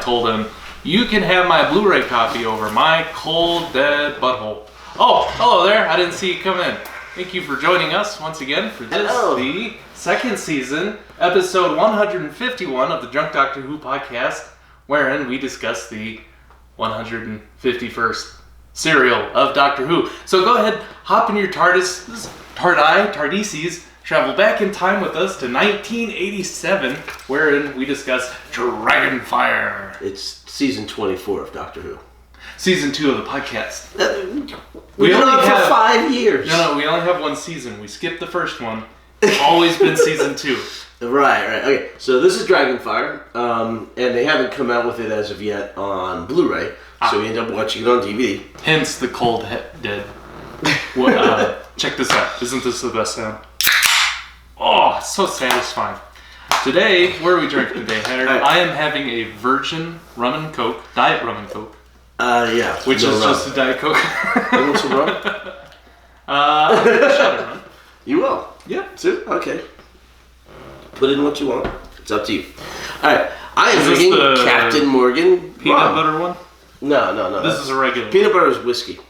I told him, you can have my Blu-ray copy over my cold, dead butthole. Oh, hello there. I didn't see you come in. Thank you for joining us once again for this, the second season, episode 151 of the Drunk Doctor Who podcast, wherein we discuss the 151st serial of Doctor Who. So go ahead, hop in your TARDISes, travel back in time with us to 1987, wherein we discuss Dragonfire. It's season 24 of Doctor Who. Season 2 of the podcast. We only have for 5 years. No, we only have one season. We skipped the first one. It's always been season 2. Right. Okay, so this is Dragonfire, and they haven't come out with it as of yet on Blu-ray, so we end up watching it on DVD. Hence the cold dead. Check this out. Isn't this the best sound? Oh, it's so satisfying. Today, what are we drinking today, Henry? I am having a virgin rum and coke, diet rum and coke. Yeah. Which is rum. Just a Diet Coke. You want some rum? I'll take a shot of rum. You will? Yeah. Okay. Put in what you want. It's up to you. Alright. I am drinking Captain Morgan peanut rum. butter one? No. This is a regular peanut butter is whiskey.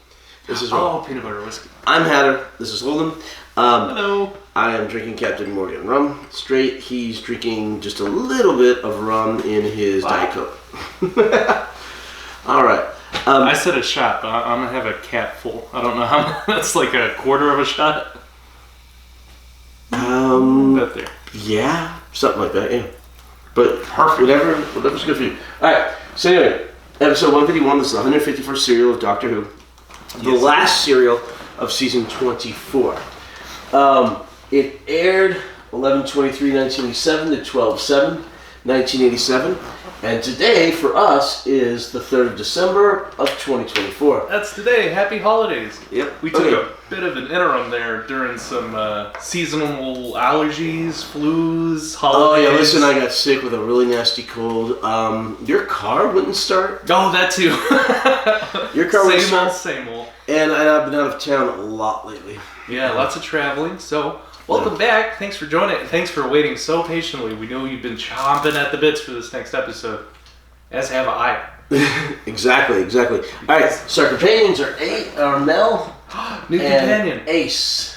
This is rum. Oh, peanut butter whiskey. I'm Hatter. This is Holden. Hello. I am drinking Captain Morgan rum straight. He's drinking just a little bit of rum in his Diet Coke. Alright. I said a shot, but I'm going to have a cap full. I don't know how much. That's like a quarter of a shot. About there. Yeah, something like that, yeah. But perfect. Whatever's good for you. Alright, so anyway, episode 151, this is the 151st serial of Doctor Who. The last serial of season 24. It aired 11/23/1987 to 12/7/1987. And today, for us, is the 3rd of December of 2024. That's today. Happy holidays. Yep. We took a bit of an interim there during some seasonal allergies, flus, holidays. Oh, yeah, listen, I got sick with a really nasty cold. Your car wouldn't start. Oh, that too. Your car wouldn't start. Same old. And I've been out of town a lot lately. Yeah, lots of traveling, so... Welcome back. Thanks for joining. Thanks for waiting so patiently. We know you've been chomping at the bits for this next episode, as have I. Exactly. All right, so our companions are Mel, new companion, Ace,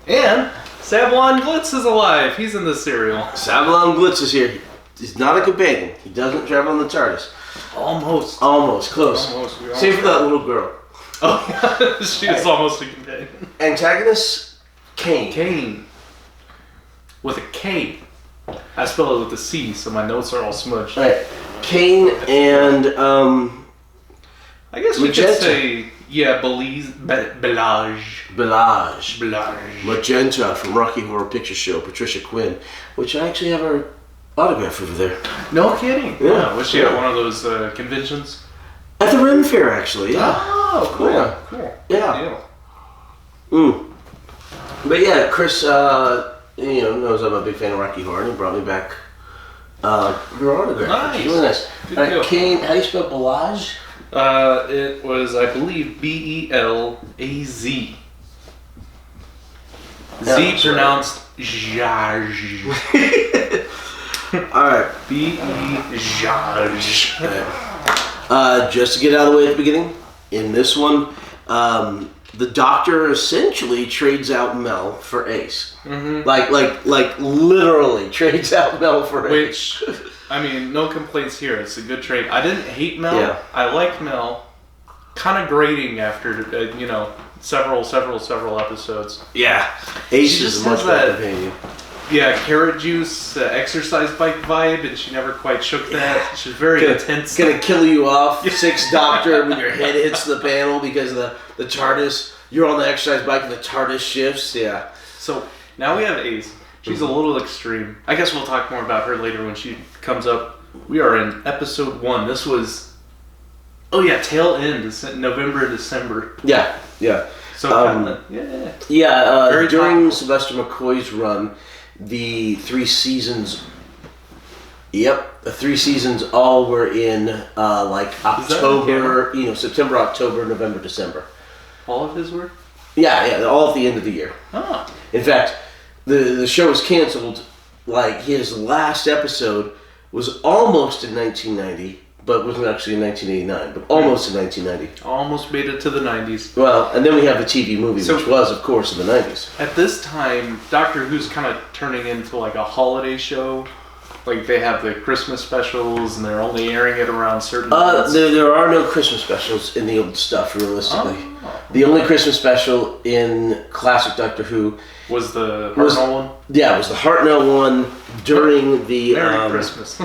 and Savlon Glitz is alive. He's in the serial. Savlon Glitz is here. He's not a companion. He doesn't travel in the TARDIS. Almost close. Same for that little girl. Oh, yeah. She is almost a companion. Antagonist. Kane. With a K. I spell it with a C, so my notes are all smudged. Right. Kane and, I guess we could say, Belage. Magenta from Rocky Horror Picture Show, Patricia Quinn, which I actually have her autograph over there. No kidding. Yeah. Was she at one of those conventions? At the Ren Fair, actually, yeah. Oh, cool. Yeah. Cool. Yeah. But yeah, Chris, knows I'm a big fan of Rocky Horror, and he brought me back her autograph. Nice. Really nice. Good Kane, how do you spell Belage? It was, I believe, Belaz. Z pronounced Jaj. Alright. Jaj. Just to get out of the way at the beginning, in this one, the Doctor essentially trades out Mel for Ace. Mm-hmm. Like literally trades out Mel for Ace. Which, I mean, no complaints here. It's a good trade. I didn't hate Mel. Yeah. I liked Mel. Kind of grating after, several episodes. Yeah. Ace is a much better companion. Yeah, carrot juice, exercise bike vibe, and she never quite shook that. She's very intense. Gonna kill you off, Sixth Doctor, when your head hits the panel because the TARDIS, you're on the exercise bike and the TARDIS shifts, yeah. So, now we have Ace. She's a little extreme. I guess we'll talk more about her later when she comes up. We are in episode 1. This was, tail end, November, December. Yeah. So, during Sylvester McCoy's run, the 3 seasons. Yep, the 3 seasons all were in October. September, October, November, December. All of his work? Yeah, all at the end of the year. Oh. In fact, the show was canceled. Like his last episode was almost in 1990, but wasn't actually in 1989, but almost in 1990. Almost made it to the 90s. Well, and then we have the TV movie, which was, of course, in the 90s. At this time, Doctor Who's kind of turning into like a holiday show. Like they have the Christmas specials, and they're only airing it around certain months. There are no Christmas specials in the old stuff, realistically. Oh. The only Christmas special in classic Doctor Who was the Hartnell one. Yeah, it was the Hartnell one during the Merry Christmas.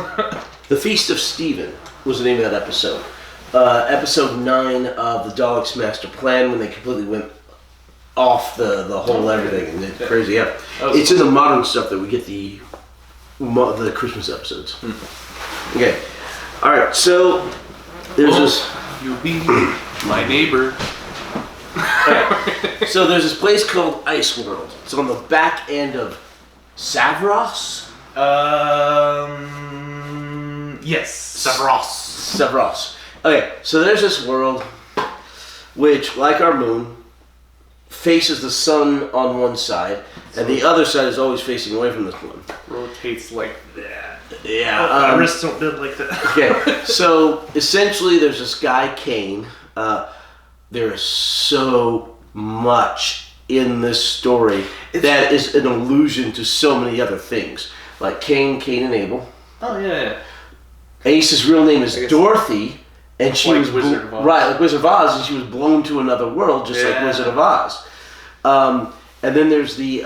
The Feast of Stephen was the name of that episode. Episode 9 of the Daleks' Master Plan, when they completely went off the whole everything and it's crazy. Yeah, it's in the modern stuff that we get the Christmas episodes. Okay, all right. So there's this. You be my neighbor. Right. So there's this place called Ice World. It's on the back end of Savros. Yes, Savros. Okay, so there's this world which, like our moon, faces the sun on one side, and the other side is always facing away from this one. Rotates like that. Yeah. My wrists don't bend like that. Okay, so essentially there's this guy, Kane. There is so much in this story that is an allusion to so many other things. Like Cain and Abel. Oh, yeah. Ace's real name is Dorothy, and she was Wizard of Oz. Right, like Wizard of Oz, and she was blown to another world, just like Wizard of Oz. And then there's there's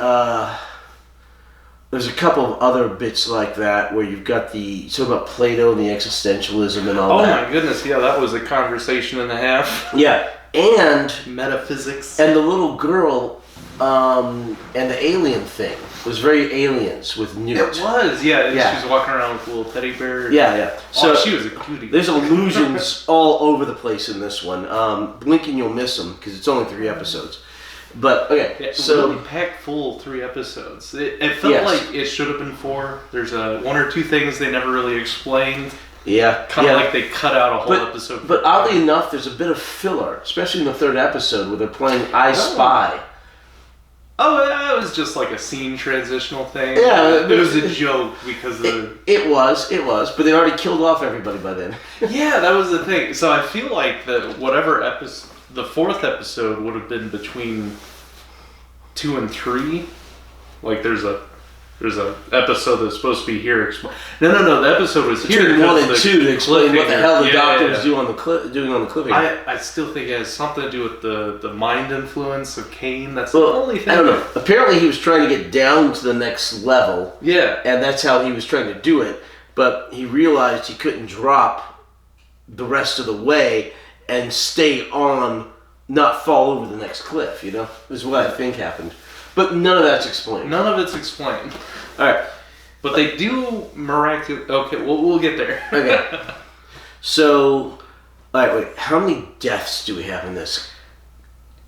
a couple of other bits like that where you've got talk about Plato and the existentialism and all that. Oh my goodness, yeah, that was a conversation and a half. Yeah, and metaphysics. And the little girl and the alien thing was very Aliens with Newt. It was, yeah. She was walking around with a little teddy bear. Yeah. So she was a cutie. There's allusions all over the place in this one. Blink and you'll miss them because it's only 3 episodes. But okay, so really packed full 3 episodes. It felt like it should have been 4. There's 1 or 2 things they never really explained. Yeah, kind of like they cut out a whole episode. But oddly enough, there's a bit of filler, especially in the 3rd episode where they're playing I Spy. Oh, that was just like a scene transitional thing. Yeah, it was a joke because it was, but they already killed off everybody by then. Yeah, that was the thing. So I feel like that whatever episode, the 4th episode would have been between 2 and 3. Like there's a episode that's supposed to be here. No. The episode was here. Between 1 and 2 to explain what the hell the Doctor was doing on the cliffhanger. I still think it has something to do with the mind influence of Kane. That's the only thing. I don't know. Apparently he was trying to get down to the next level. Yeah. And that's how he was trying to do it. But he realized he couldn't drop the rest of the way and stay on, not fall over the next cliff, is what I think happened. But none of that's explained. None of it's explained. All right. But they do miraculous. Okay, we'll get there. Okay. So, all right, wait. How many deaths do we have in this?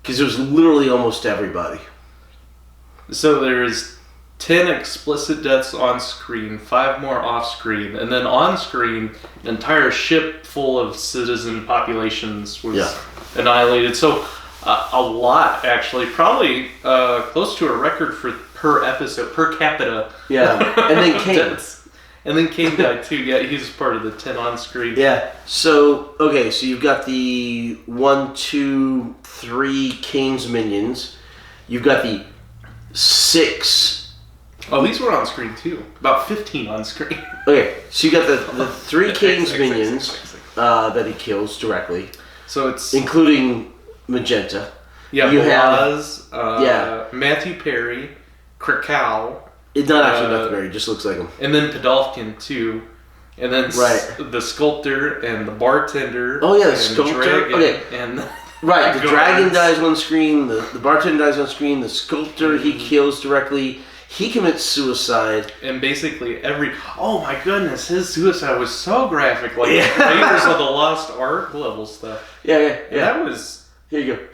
Because it was literally almost everybody. So there's 10 explicit deaths on screen, 5 more off screen, and then on screen, an entire ship full of citizen populations was annihilated. So a lot, actually, probably close to a record per episode, per capita. Yeah, and then Kane. And then Kane died too. Yeah, he's part of the 10 on screen. Yeah. So so you've got the 1, 2, 3 Kane's minions. You've got the 6. Oh, these were on screen too. About 15 on screen. Okay, so you got the 3 Kane's minions that he kills directly. So it's including Magenta. Yeah, you have Matthew Perry, Krakow. It's not actually Matthew Perry; it just looks like him. And then Podolkin too, and then the sculptor and the bartender. Oh yeah, the sculptor. Dragon, and the dragon dies on screen. The bartender dies on screen. The sculptor he kills directly. He commits suicide. And basically oh my goodness, his suicide was so graphic, like Raiders of the Lost Ark level stuff. Yeah. That was. Here you go.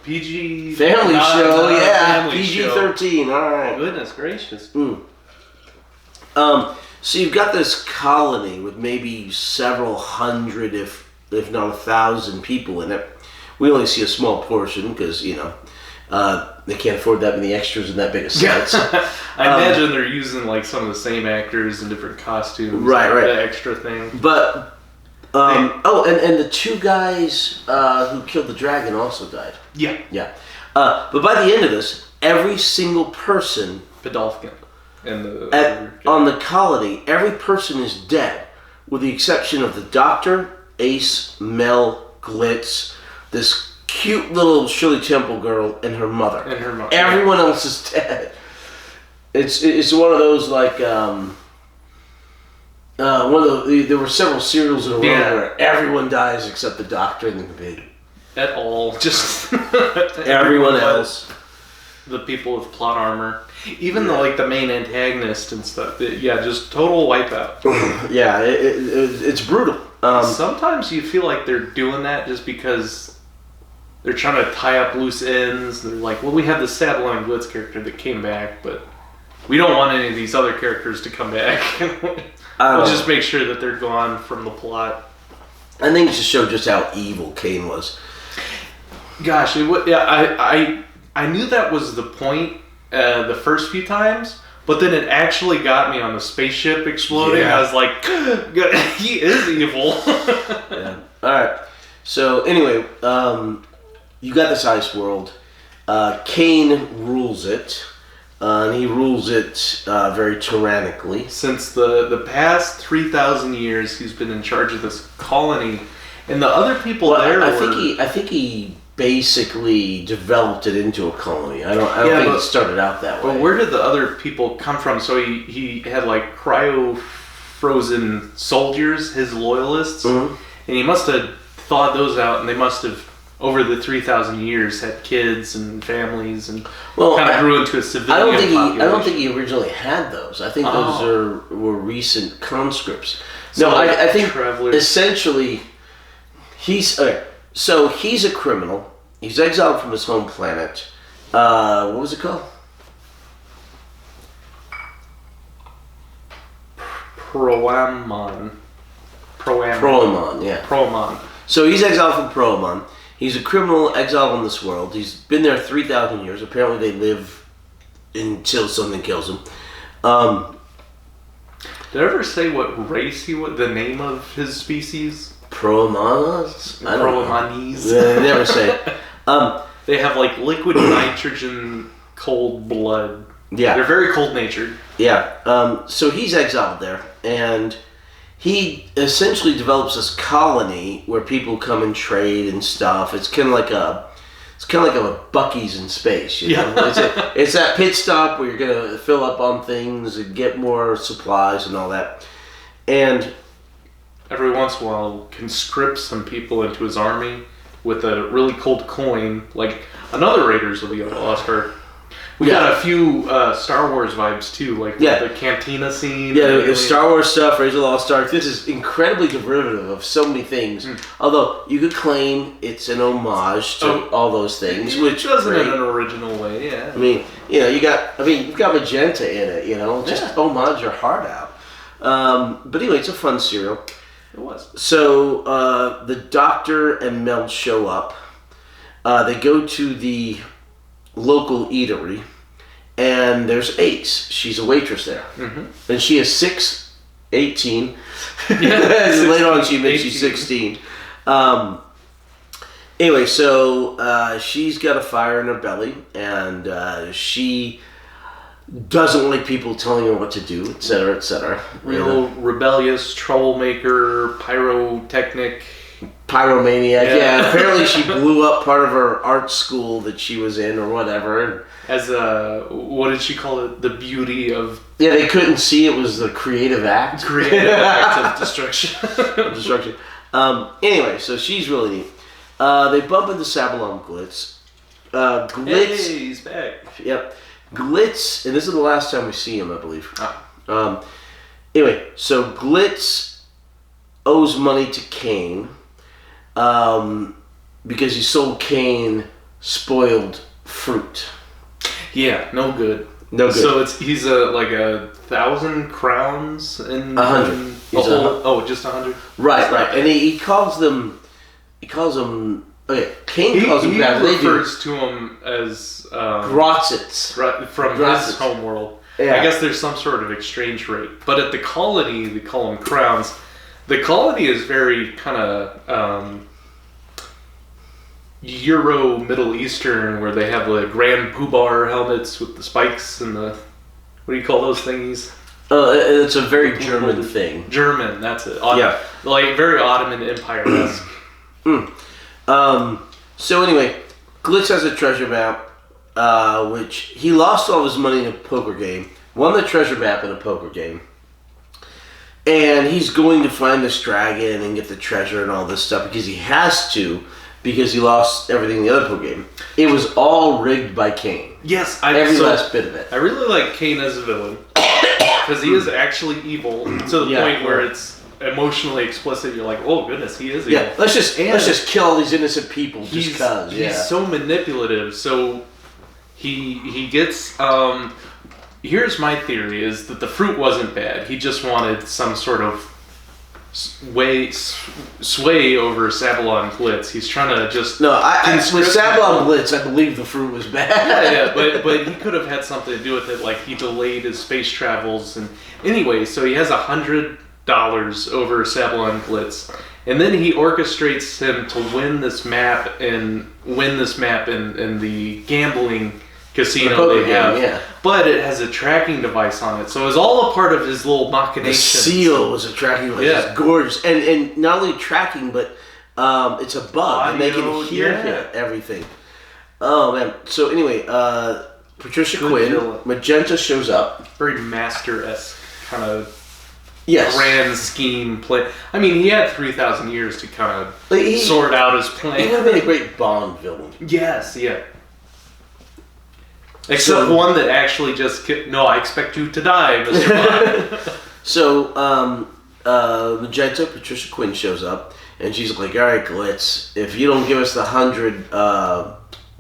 PG family show, family PG-13. All right. Goodness gracious. So you've got this colony with maybe several hundred, if not 1,000 people in it. We only see a small portion because They can't afford that many extras and that big of sets. I imagine they're using like some of the same actors in different costumes. Right. The extra thing. But and the two guys who killed the dragon also died. Yeah. But by the end of this, every single person Podolfkin and on the colony, every person is dead, with the exception of the Doctor, Ace, Mel, Glitz, this cute little Shirley Temple girl, and her mother. Everyone else is dead. It's one of those like there were several serials in a row where everyone dies except the Doctor and the baby. At all, just everyone else. The people with plot armor, even the main antagonist and stuff. Just total wipeout. It's brutal. Sometimes you feel like they're doing that just because they're trying to tie up loose ends. They're like, well, we have the Sablon Glitz character that came back, but we don't want any of these other characters to come back. We'll just make sure that they're gone from the plot. I think it just showed just how evil Kane was. Gosh, I knew that was the point the first few times, but then it actually got me on the spaceship exploding. Yeah. I was like, he is evil. Yeah. All right. So anyway, you got this ice world. Kane rules it. And he rules it very tyrannically. Since the past 3,000 years, he's been in charge of this colony, and the other people there. I think he basically developed it into a colony. I don't think it started out that way. But where did the other people come from? So he had like cryo-frozen soldiers, his loyalists, and he must have thawed those out, and they must have, over the 3,000 years, had kids and families, and kind of grew into a civilian population. I don't think he originally had those. I think those were recent conscripts. So I think travelers. Essentially he's a criminal. He's exiled from his home planet. What was it called? Proamon, yeah. Proamon. So he's exiled from Proamon. He's a criminal exiled on this world. He's been there 3,000 years. Apparently they live until something kills him. Did I ever say what race he was? The name of his species? Proamonese? Proamonese. They never say. They have like liquid nitrogen, cold blood. Yeah. They're very cold-natured. Yeah. So he's exiled there, and he essentially develops this colony where people come and trade and stuff. It's kind of like a Buc-ee's in space. You know? It's that pit stop where you're gonna fill up on things and get more supplies and all that. And every once in a while, conscript some people into his army with a really cold coin, like another Raiders of the Lost Ark. We got a few Star Wars vibes too, like the cantina scene. Yeah, the Star Wars stuff, Raiders of the Lost Ark. This is incredibly derivative of so many things. Although you could claim it's an homage to all those things, which does it in an original way. Yeah. I mean, you've got magenta in it. Just homage your heart out. But anyway, it's a fun serial. It was. So the Doctor and Mel show up. They go to the local eatery, and there's Ace. She's a waitress there, and she is 6'18". Later on, she admits she's 16. Anyway, so she's got a fire in her belly, and she doesn't like people telling her what to do, etc., etc. Real rebellious troublemaker, pyromaniac. Yeah. Apparently she blew up part of her art school that she was in or whatever. As what did she call it? The beauty of... Yeah, they couldn't see it was the creative act. Creative act of destruction. Anyway, so she's really neat. They bump into Sablon Glitz. Hey, he's back. Yep. Glitz, and this is the last time we see him, I believe. Anyway, so Glitz owes money to Kane because he sold Kane spoiled fruit. Yeah, no good. No good. So he's like 1,000 crowns and 100. Just 100. Right. And he calls them Okay, Kane calls them crabs. He refers to them as Grotzits from his homeworld. Yeah. I guess there's some sort of exchange rate. But at the colony, they call them crowns. The colony is very kind of Euro Middle Eastern, where they have the grand poobah helmets with the spikes and the, what do you call those thingies? It's a very German thing. German, that's it. Yeah. Like very Ottoman Empire-esque. So anyway, Glitz has a treasure map, which he lost all his money in a poker game, won the treasure map in a poker game, and he's going to find this dragon and get the treasure and all this stuff because he has to, because he lost everything in the other poker game. It was all rigged by Kane. Yes, every last bit of it. I really like Kane as a villain because he is actually evil to the point where it's emotionally explicit. You're like, oh goodness, he is evil. Yeah, let's just kill all these innocent people just because. He's so manipulative. So he gets. Here's my theory: is that the fruit wasn't bad. He just wanted some sort of sway over Sabalon Blitz. He's trying to just with Sabalon Blitz, I believe the fruit was bad. yeah, but he could have had something to do with it. Like he delayed his space travels, and anyway, so he has $100 over Sabalon Blitz, and then he orchestrates him to win this map in the gambling casino they have. Yeah. But it has a tracking device on it, so it's all a part of his little machination. The seal was a tracking device. Yeah. It's gorgeous, and not only tracking, but it's a bug, and they can hear everything. Oh man! So anyway, Patricia Quinn, Magenta shows up. Very master-esque kind of. Yes. Grand scheme play. I mean, he had 3,000 years to kind of sort out his plan. He would have been a great Bond villain. Yes, yeah. Except one that actually just... No, I expect you to die, Mr. Bond. So, Magenta, Patricia Quinn shows up, and she's like, all right, Glitz, if you don't give us the 100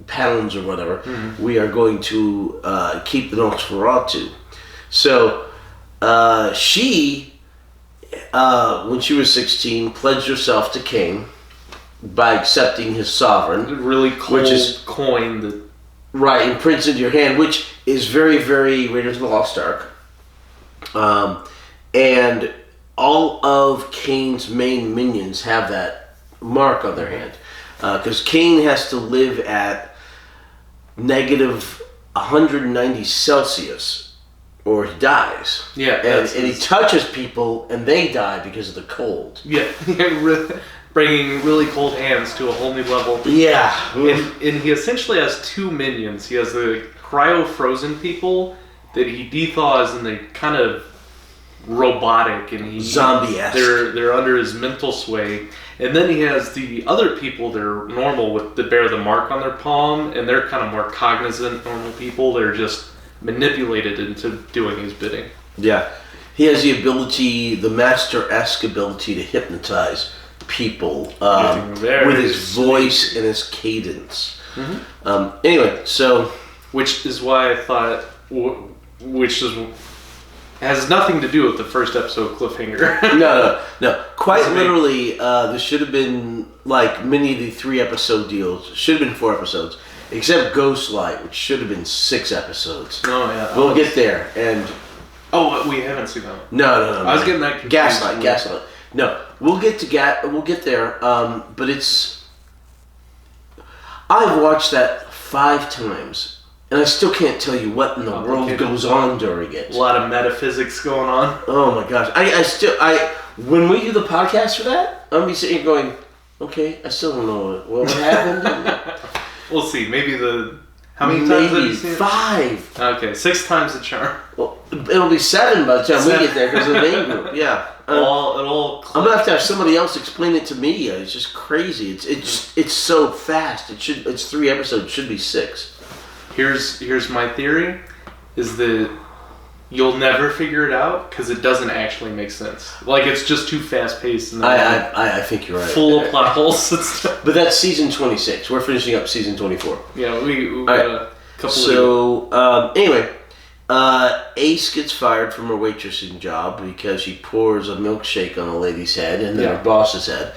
pounds or whatever, we are going to keep the Nosferatu. So, she... when she was 16, pledged herself to King by accepting his sovereign. A really cold coin that... Right, imprinted your hand, which is very, very Raiders of the Lost Ark. And all of Kane's main minions have that mark on their hand. Because Kane has to live at negative 190 Celsius or he dies. Yeah. And he touches people and they die because of the cold. Yeah. Bringing really cold hands to a whole new level. Yeah. And he essentially has two minions. He has the cryo-frozen people that he dethaws and they kind of robotic and zombie-esque. They're under his mental sway. And then he has the other people that are normal that bear the mark on their palm, and they're kind of more cognizant, normal people. They're just manipulated into doing his bidding. Yeah. He has the ability, the master-esque ability to hypnotize people with his voice and his cadence. Anyway, so... Which is why I thought... has nothing to do with the first episode cliffhanger. No. Quite literally, this should have been like many of the 3-episode deals. Should have been 4 episodes. Except Ghostlight, which should have been 6 episodes. Oh, yeah. We'll get there. And... Oh, we haven't seen that one. No. I was getting that confused. Gaslight. No, we'll get there. But it's... I've watched that 5 times. And I still can't tell you what in the world goes on during it. A lot of metaphysics going on. Oh my gosh. When we do the podcast for that, I'm going to be sitting here going, okay, I still don't know what happened. We'll see. Maybe how many times have you seen it? 5. Okay, 6 times the charm. Well, it'll be 7 by the time we get there because of the main group. Yeah. I'm going to have somebody else explain it to me. It's just crazy. It's so fast. It's 3 episodes. It should be 6. Here's my theory, is that you'll never figure it out because it doesn't actually make sense. Like, it's just too fast-paced. And I think you're right. Full of plot holes and stuff. But that's season 26. We're finishing up season 24. Yeah, we got a couple anyway, Ace gets fired from her waitressing job because she pours a milkshake on a lady's head and then her boss's head.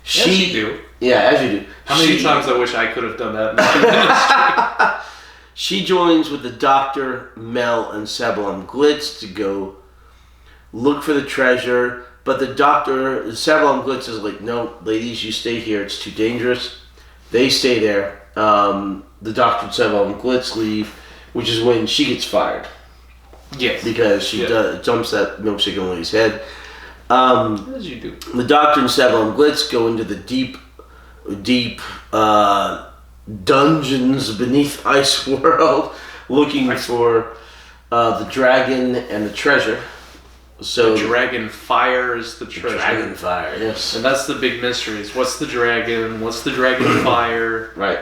As you do. Yeah, as you do. How many times I wish I could have done that? She joins with the Doctor, Mel, and Sebulon Glitz to go look for the treasure. But the Doctor, Sebulon Glitz is like, no, ladies, you stay here. It's too dangerous. They stay there. The Doctor and Sebulon Glitz leave, which is when she gets fired. Yes. Because she jumps that milkshake on Lily's head. As you do. The Doctor and Sebulon Glitz go into the deep dungeons beneath Ice World looking for the dragon and the treasure. So the Dragonfire is the treasure. Dragonfire, yes. And that's the big mysteries. What's the dragon? What's the Dragonfire? Right.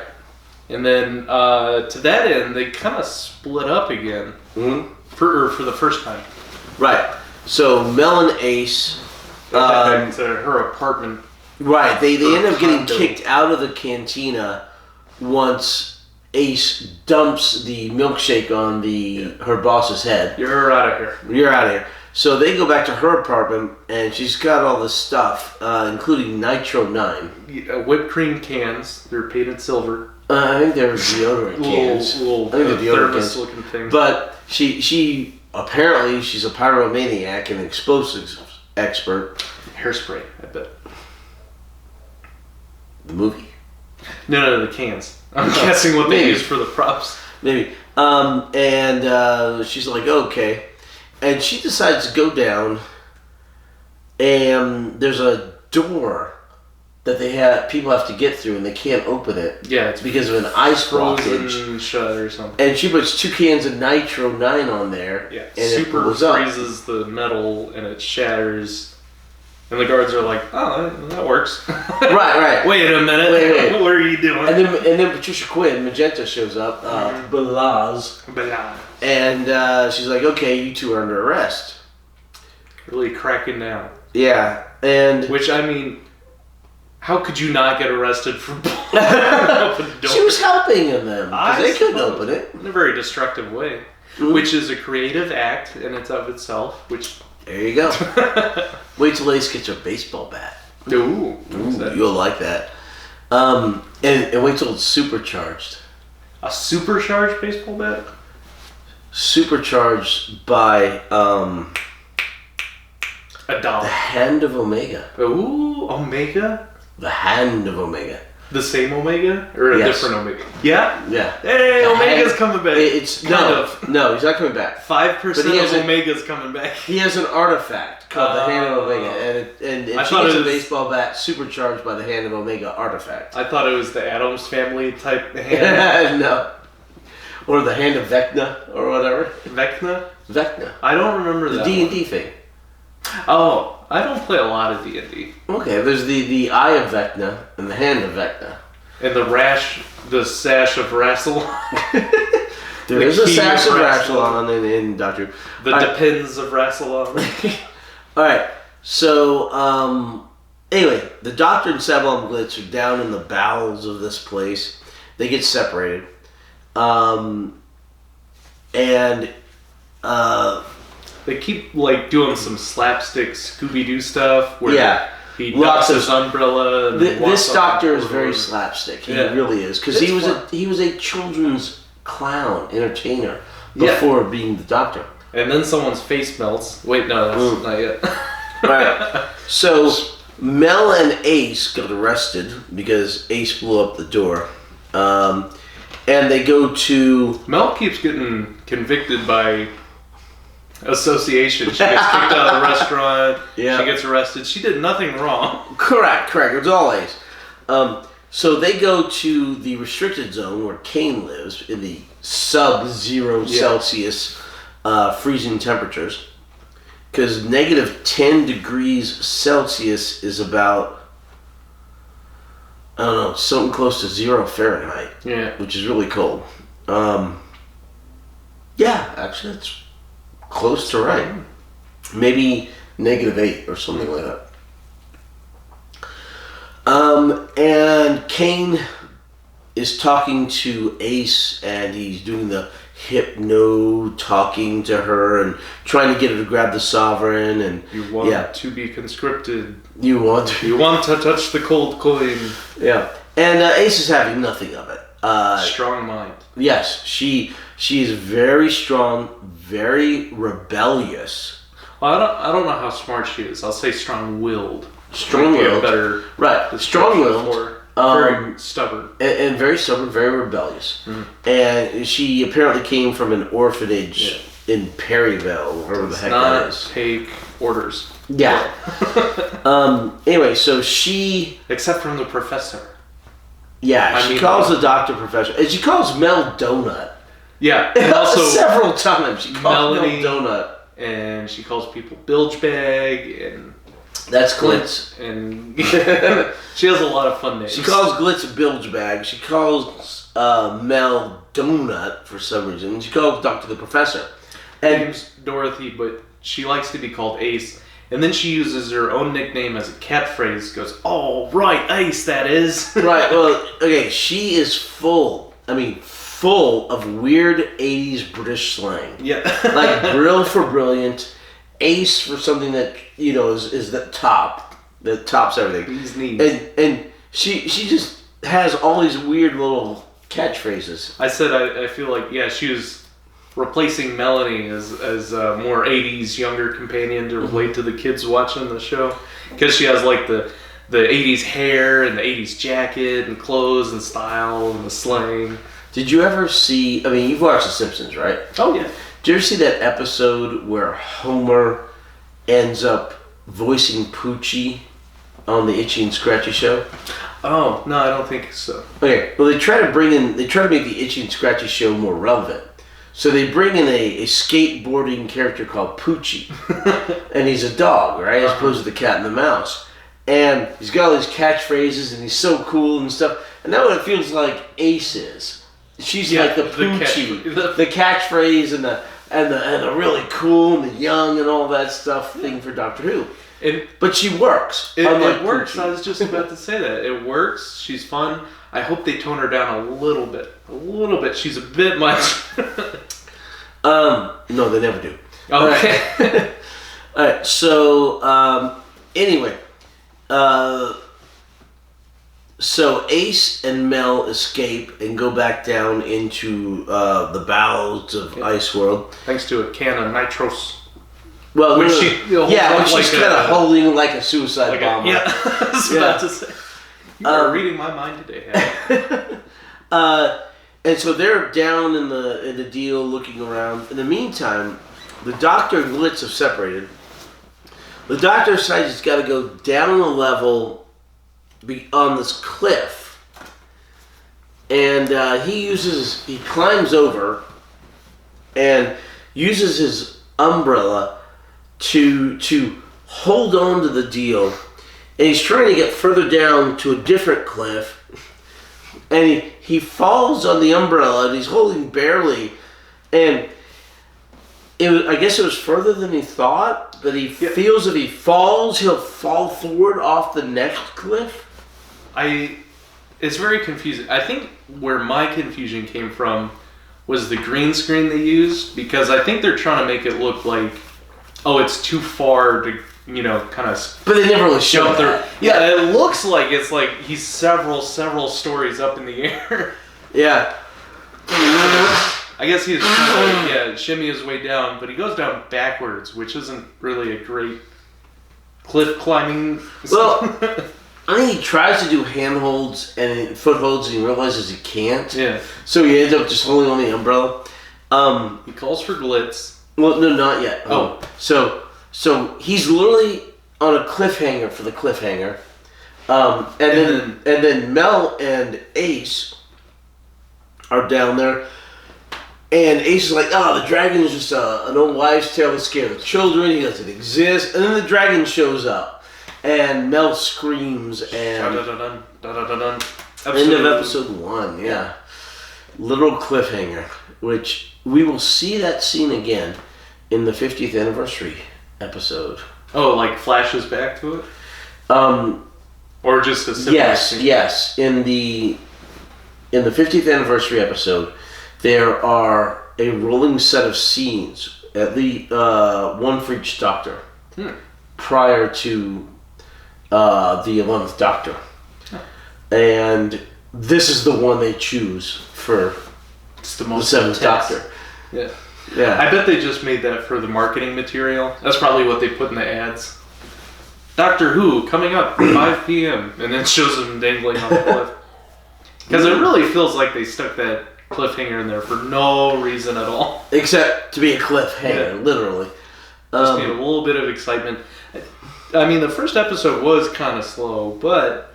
And then to that end, they kind of split up again. Mm-hmm. For the first time. Right. So Mel and Ace back to her apartment. Right. They end up getting kicked out of the cantina once Ace dumps the milkshake on her boss's head. You're out of here. You're out of here. So they go back to her apartment, and she's got all this stuff, including Nitro 9. Whipped cream cans. They're painted silver. I think they're deodorant cans. Little I think they're deodorant cans. looking things. But she apparently she's a pyromaniac and explosives expert. Hairspray, I bet. The movie? No, the cans. I'm guessing what they use for the props. Maybe. And she's like, okay. And she decides to go down, and there's a door that people have to get through, and they can't open it. Yeah, it's because of an ice frozen shut or something. And she puts 2 cans of Nitro 9 on there. Yeah, and super it freezes the metal, and it shatters. And the guards are like, "Oh, that works." Right. Wait a minute. Wait. What are you doing? And then Patricia Quinn, Magenta, shows up. Belaz. And she's like, "Okay, you two are under arrest." Really cracking down. Yeah, and which I mean, how could you not get arrested for open the door? She was helping them because they couldn't open it in a very destructive way, which is a creative act in and of itself. Which there you go. Wait till Ace gets a baseball bat. Ooh, you'll like that. And wait till it's supercharged. A supercharged baseball bat? Supercharged by a doll. The Hand of Omega. Ooh, Omega? The Hand of Omega. The same Omega? Or a different Omega? Yeah? Yeah. Hey, Omega's coming back. It's No, he's not coming back. 5% of Omega's coming back. He has an artifact called the Hand of Omega, and she gets a baseball bat supercharged by the Hand of Omega artifact. I thought it was the Addams Family type hand. No. Or the Hand of Vecna, or whatever. Vecna? Vecna. I don't remember that. The D&D thing. Oh, I don't play a lot of D&D. Okay, there's the Eye of Vecna and the Hand of Vecna. And the sash of Rassilon. There is a sash of Rassilon in Doctor Who. The depends of Rassilon. Alright, so, anyway, the Doctor and Sebulon Glitz are down in the bowels of this place. They get separated. They keep doing some slapstick Scooby-Doo stuff where he ducks his umbrella. And this Doctor is very slapstick. He really is, because he was a children's clown entertainer before being the Doctor. And then someone's face melts. Wait, no, that's not yet. Right. So Mel and Ace got arrested because Ace blew up the door. And they go to... Mel keeps getting convicted by association. She gets kicked out of the restaurant. Yeah. She gets arrested. She did nothing wrong. Correct. It was all Ace. So they go to the restricted zone where Kane lives in the sub-zero Celsius freezing temperatures. Because negative 10 degrees Celsius is about... I don't know, something close to 0 Fahrenheit. Yeah. Which is really cold. Actually, that's close to right. Maybe negative 8 or something like that. And Kane is talking to Ace, and he's doing the talking to her and trying to get her to grab the sovereign. And you want to be conscripted. You want to touch the cold coin. Yeah. And Ace is having nothing of it. Strong mind. Yes, she is very strong, very rebellious. Well, I don't know how smart she is. I'll say strong-willed. Strong-willed. Better. Right. Strong-willed. Very stubborn. And very stubborn, very rebellious. Mm-hmm. And she apparently came from an orphanage in Perryville, wherever the heck that is. Take orders. Yeah. Anyway, so she... Except from the professor. Yeah, she calls the doctor professor. And she calls Mel Donut. Yeah. And also several times she calls Melanie, Mel Donut. And she calls people bilge bag and... That's Glitz. And she has a lot of fun names. She calls Glitz bilge bag. She calls Mel Donut for some reason. And she calls Doctor the Professor. Her name's Dorothy, but she likes to be called Ace. And then she uses her own nickname as a catchphrase. Goes, "Oh, right, Ace, that is." Right, well, okay, she is full of weird 80s British slang. Yeah. Like Brill for brilliant, Ace for something that, is the top. That tops everything. These knees. And she just has all these weird little catchphrases. I said I feel like, she was replacing Melanie as a more 80s younger companion to relate to the kids watching the show, because she has like the 80s hair and the 80s jacket and clothes and style and the slang. Did you ever see, you've watched The Simpsons, right? Oh yeah. Did you ever see that episode where Homer ends up voicing Poochie on the Itchy and Scratchy show? Oh, no, I don't think so. Okay, well they try to make the Itchy and Scratchy show more relevant. So they bring in a skateboarding character called Poochie. And he's a dog, right? As opposed to the cat and the mouse. And he's got all these catchphrases and he's so cool and stuff. And that's what it feels like Ace is. She's like the Poochie. The catchphrase and the really cool and the young and all that stuff thing for Doctor Who. But she works. It works. Poochie. I was just about to say that. It works. She's fun. I hope they tone her down a little bit. She's a bit much. No, they never do. Okay. All right. So, anyway, so Ace and Mel escape and go back down into the bowels of Ice World. Thanks to a can of nitros. Well, which she's kind of holding like a suicide bomber. I was about to say. You are reading my mind today, and so they're down in the deal, looking around. In the meantime, the Doctor and Glitz have separated. The Doctor decides he's got to go down a level on this cliff, and he climbs over and uses his umbrella to hold on to the deal, and he's trying to get further down to a different cliff, and he falls on the umbrella, and he's holding barely, and I guess it was further than he thought, but he feels if he falls, he'll fall forward off the next cliff. It's very confusing. I think where my confusion came from was the green screen they used, because I think they're trying to make it look like, it's too far to, kind of... But they never really show that. Yeah, it looks like it's like he's several stories up in the air. Yeah. I guess he's trying to shimmy his way down, but he goes down backwards, which isn't really a great cliff climbing. Well, I think he tries to do handholds and footholds, and he realizes he can't. Yeah. So he ends up just holding on the umbrella. He calls for Glitz. Well, no, not yet. So he's literally on a cliffhanger for the cliffhanger. And then Mel and Ace are down there. And Ace is like, the dragon is just an old wives' tale to scare the children. He doesn't exist. And then the dragon shows up. And Mel screams and... End of episode 1, yeah. Little cliffhanger. Which we will see that scene again in the 50th anniversary episode. Oh, like flashes back to it? Or just a similar scene? Yes. In the 50th anniversary episode, there are a rolling set of scenes, at least one for each Doctor, prior to the 11th Doctor. And this is the one they choose for It's the the most 7th intense. Doctor. Yeah. Yeah. I bet they just made that for the marketing material. That's probably what they put in the ads. Doctor Who coming up 5 p.m. and then shows them dangling on the cliff. Because it really feels like they stuck that cliffhanger in there for no reason at all. Except to be a cliffhanger, literally. Just need a little bit of excitement. I mean, the first episode was kind of slow, but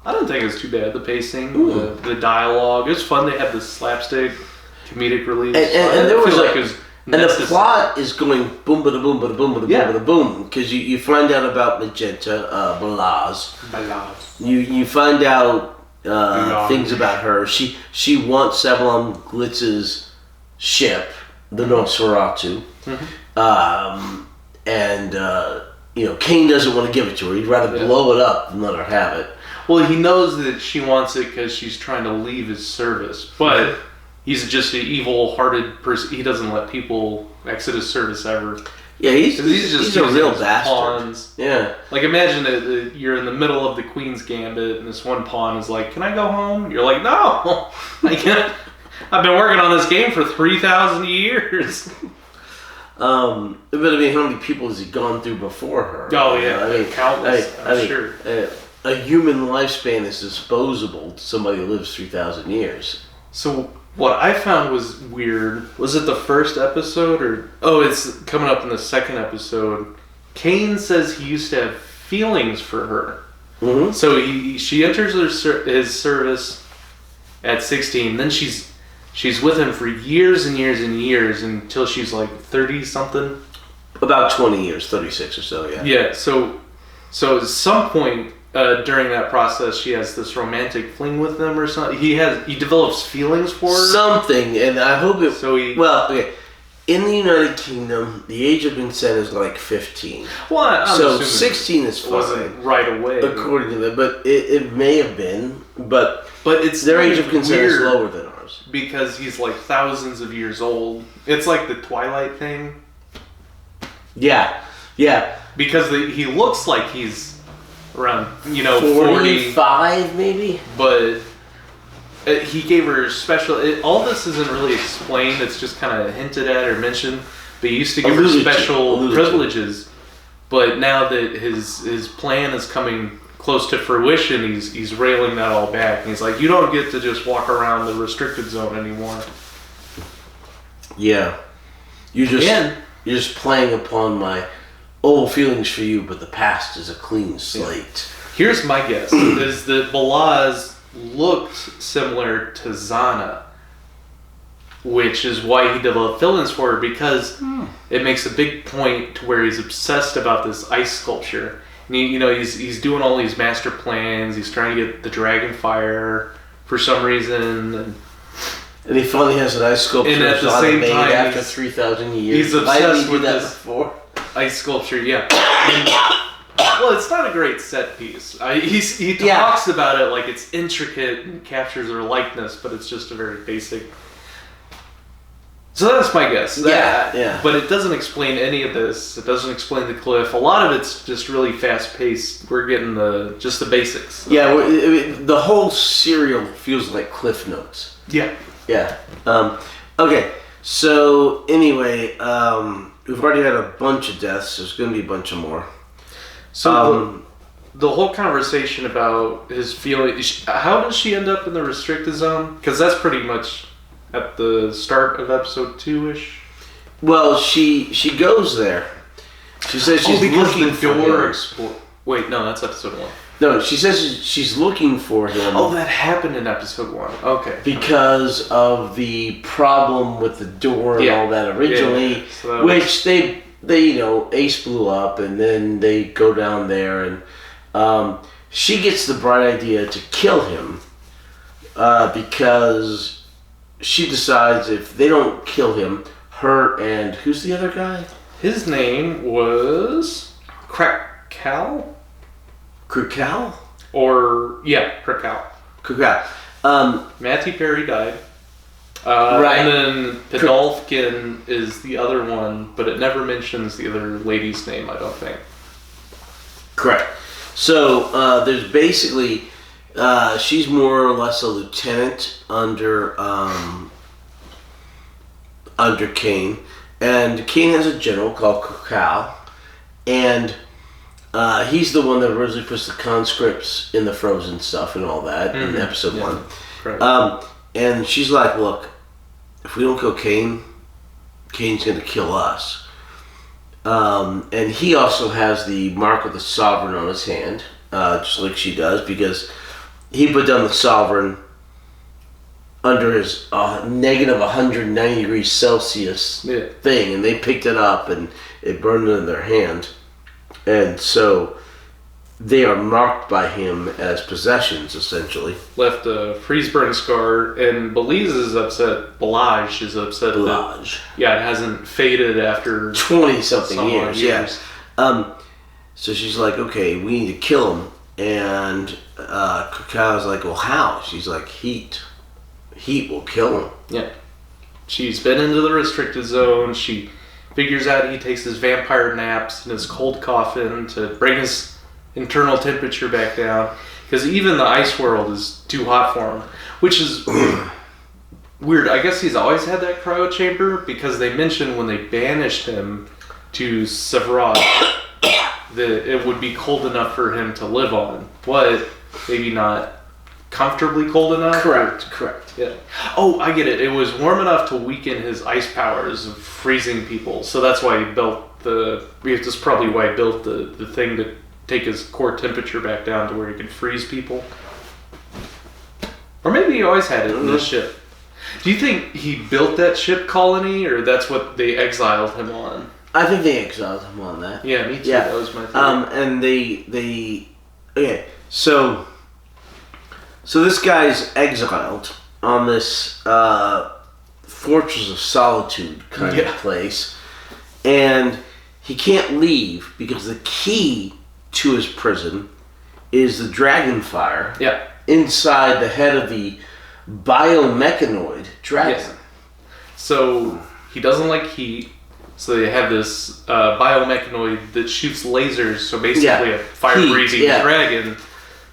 I don't think it was too bad. The pacing, the dialogue, it was fun. They had the slapstick, comedic relief. And there was like it was and the plot is going boom, bada boom, bada boom, bada boom, bada boom. Because you find out about Magenta, Balaz. You find out things about her. She wants Avalon Glitz's ship, the Nosferatu. And Kane doesn't want to give it to her. He'd rather blow it up than let her have it. Well, he knows that she wants it because she's trying to leave his service, but he's just an evil-hearted person. He doesn't let people exit his service ever. Yeah, he's a real bastard. Pawns. Yeah. Like, imagine that you're in the middle of the Queen's Gambit, and this one pawn is like, "Can I go home?" You're like, "No, I can't. I've been working on this game for 3,000 years." But I mean, how many people has he gone through before her? Oh yeah, I mean, countless. I'm sure. A human lifespan is disposable to somebody who lives 3,000 years. So what I found was weird. Was it the first episode or? Oh, it's coming up in the second episode. Kane says he used to have feelings for her. Mm-hmm. So she enters his service at 16. Then she's with him for years and years and years until she's like 30 something. About 20 years, 36 or so. Yeah. Yeah. So at some point. During that process, she has this romantic fling with them or something. He develops feelings for her. Something, and I hope it. So in the United Kingdom, the age of consent is like 15. Well, I'm so 16 is fine. Wasn't right away, according to them, but it may have been. But it's their age of consent is lower than ours because he's like thousands of years old. It's like the Twilight thing. Yeah. Because he looks like he's around 45 maybe, but he gave her special. All this isn't really explained. It's just kind of hinted at or mentioned. But he used to give her special privileges. But now that his plan is coming close to fruition, he's railing that all back. And he's like, you don't get to just walk around the restricted zone anymore. Yeah, you're just playing upon my old feelings for you, but the past is a clean slate. Here's my guess: is that Balaz looked similar to Zana, which is why he developed feelings for her, because it makes a big point to where he's obsessed about this ice sculpture. And he's doing all these master plans. He's trying to get the Dragonfire for some reason. And he finally has an ice sculpture. And at the same time, after 3,000 years, he's obsessed with that this before. Ice sculpture. Yeah. Well, it's not a great set piece. He talks about it like it's intricate and captures her likeness, but it's just a very basic. So that's my guess. Yeah. But it doesn't explain any of this. It doesn't explain the cliff. A lot of it's just really fast paced. We're getting just the basics. Yeah, the whole serial feels like Cliff Notes. Yeah. Yeah. Okay. So anyway, we've already had a bunch of deaths. There's going to be a bunch of more. So the whole conversation about his feeling. How does she end up in the restricted zone? Because that's pretty much at the start of episode 2-ish. Well, she goes there. She says she's looking for him. Wait, no, that's episode 1. No, she says she's looking for him. Oh, that happened in episode 1. Okay. Because of the problem with the door and all that originally, So which they Ace blew up, and then they go down there, and she gets the bright idea to kill him because she decides if they don't kill him, her and who's the other guy? His name was Krakal? Krakal? Krakal. Krakal. Matthew Perry died. Right. And then Pedolfkin is the other one, but it never mentions the other lady's name, I don't think. Correct. So there's basically, she's more or less a lieutenant under Kane, and Kane has a general called Kukal, and he's the one that originally puts the conscripts in the frozen stuff and all that in episode 1. Correct. And she's like, look, if we don't kill Kane, Kane's going to kill us. And he also has the mark of the Sovereign on his hand, just like she does, because he put down the Sovereign under his negative 190 degrees Celsius thing, and they picked it up and it burned in their hand. And so they are marked by him as possessions, essentially. Left a freeze burn scar, and Balage is upset. That, it hasn't faded after 20-something years. Yes. So she's like, okay, we need to kill him. And Kakao's like, well, how? She's like, heat. Heat will kill him. Yeah. She's been into the restricted zone. She figures out he takes his vampire naps in his cold coffin to bring his internal temperature back down, because even the ice world is too hot for him, which is weird. I guess he's always had that cryo chamber, because they mentioned when they banished him to Severod that it would be cold enough for him to live on, but maybe not comfortably cold enough. Correct. Yeah. Oh, I get it. It was warm enough to weaken his ice powers of freezing people, so that's why he built that's probably why he built the thing to take his core temperature back down to where he could freeze people. Or maybe he always had it in the ship. Do you think he built that ship colony, or that's what they exiled him on? I think they exiled him on that. Yeah, me too. Yeah. That was my theory. And they okay, so this guy's exiled on this Fortress of Solitude kind of place, and he can't leave because the key to his prison is the Dragonfire inside the head of the biomechanoid dragon. Yes. So he doesn't like heat, so they have this biomechanoid that shoots lasers, so basically a fire-breathing dragon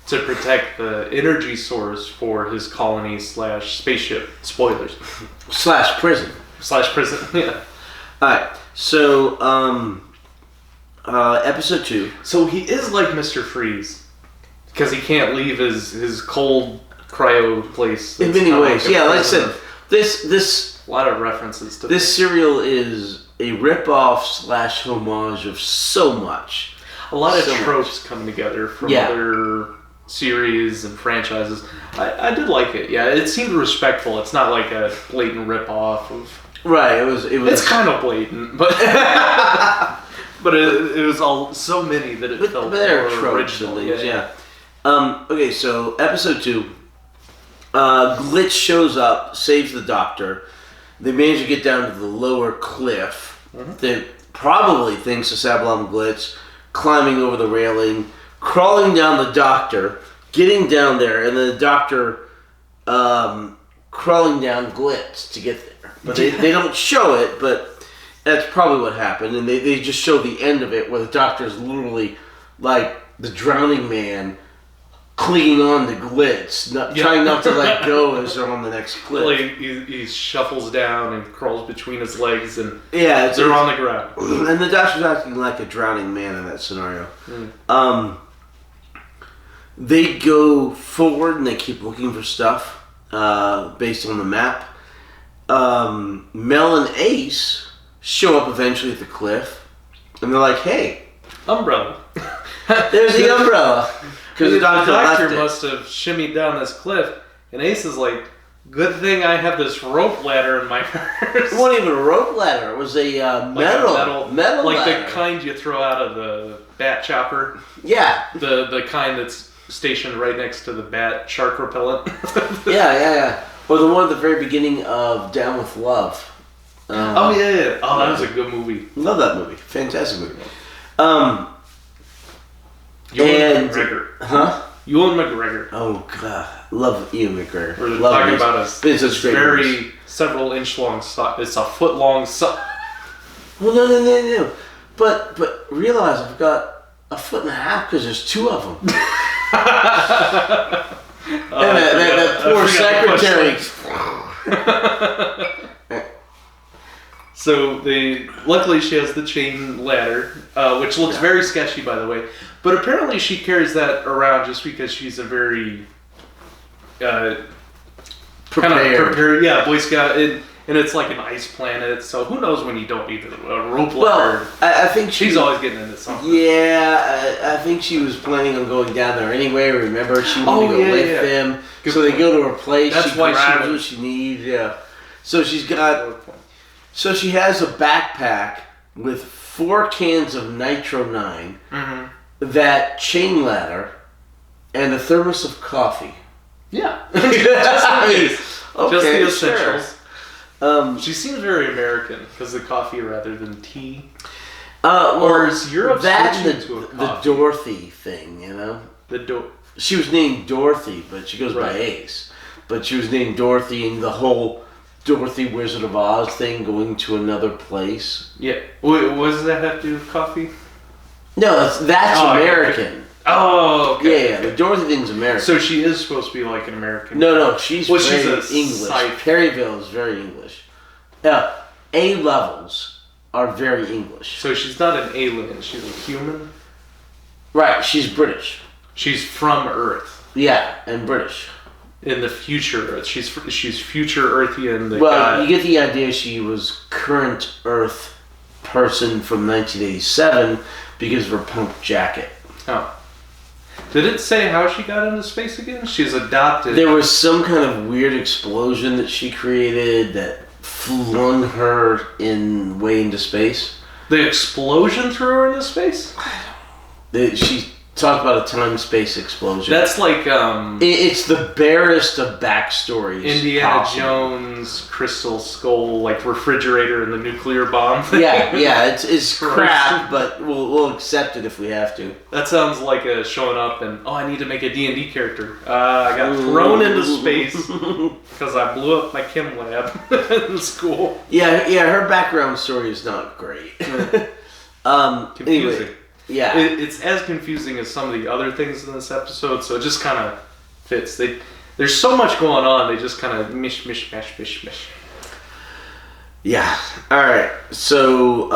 to protect the energy source for his colony / spaceship. Spoilers. / prison. Yeah. Alright, so episode 2. So he is like Mr. Freeze, because he can't leave his cold cryo place. In many ways, like I said, this a lot of references to this serial is a rip-off / homage of so much. A lot of tropes come together from other series and franchises. I did like it. Yeah, it seemed respectful. It's not like a blatant rip-off of. Right. It was. It's kind of blatant, but. But it was all so many that it felt but there are tropes and things, okay, so episode 2, Glitch shows up, saves the doctor. They manage to get down to the lower cliff. They probably thinks of Sablon Glitch, climbing over the railing, crawling down the doctor, getting down there, and then the doctor crawling down Glitch to get there. But they don't show it, but that's probably what happened, and they just show the end of it where the doctor is literally like the drowning man clinging on to Glitz, trying not to let go as they're on the next cliff. Like he shuffles down and crawls between his legs, and they're on the ground. And the doctor's acting like a drowning man in that scenario. They go forward and they keep looking for stuff based on the map. Mel and Ace show up eventually at the cliff, and they're like, hey, umbrella. There's the umbrella. Because the doctor must have shimmied down this cliff, and Ace is like, good thing I have this rope ladder in my purse. It wasn't even a rope ladder. It was a metal like ladder. The kind you throw out of the bat chopper. Yeah. The kind that's stationed right next to the bat shark repellent. Yeah. Or the one at the very beginning of Down with Love. Oh, that was a good movie. Love that movie. Fantastic movie. Ewan McGregor. Huh? Ewan McGregor. Oh, God. love Ian McGregor. We're love talking him. about It's a very several inch long sock. It's a foot long sock. Well, no. But realize I've got a foot and a half because there's two of them. And that poor secretary. So luckily she has the chain ladder, which looks very sketchy, by the way. But apparently she carries that around just because she's a very Prepared. Boy Scout, and it's like an ice planet. So who knows when you don't need a rope ladder? Well, I think she's always getting into something. Yeah, I think she was planning on going down there anyway. Remember, she wanted to go with them. Good so point. they go to her place. That's she why grabs what she needs. Yeah. So she's got. So she has a backpack with 4 cans of Nitro 9, that chain ladder, and a thermos of coffee. Yeah. Just the essentials. Sure. She seems very American because the coffee rather than tea. Or is Europe that switching to a the coffee? Dorothy thing, you know? She was named Dorothy, but she goes by Ace. But she was named Dorothy, and the whole Dorothy Wizard of Oz thing, going to another place. Yeah. What does that have to do with coffee? No, that's American. Okay. Oh, okay. Yeah, the Dorothy thing's American. So she is supposed to be like an American. No, she's very she's English. Scythe. Perryville is very English. A levels are very English. So she's not an alien. She's a human. Right, she's British. She's from Earth. Yeah, and British. In the future Earth. She's future Earthian. You get the idea she was current Earth person from 1987 because of her punk jacket. Oh. Did it say how she got into space again? She's adopted. There was some kind of weird explosion that she created that flung her way into space. The explosion threw her into space? She talked about a time-space explosion. That's like it's the barest of backstories. Indiana possible. Jones, Crystal Skull, like refrigerator and the nuclear bomb thing. Yeah, it's crap, but we'll accept it if we have to. That sounds like showing up and I need to make a D&D character. I got thrown into space because I blew up my chem lab in school. Yeah, her background story is not great. Confusing. Anyway. Yeah, it's as confusing as some of the other things in this episode, so it just kind of fits. There's so much going on, they just kind of mish. Yeah. All right. So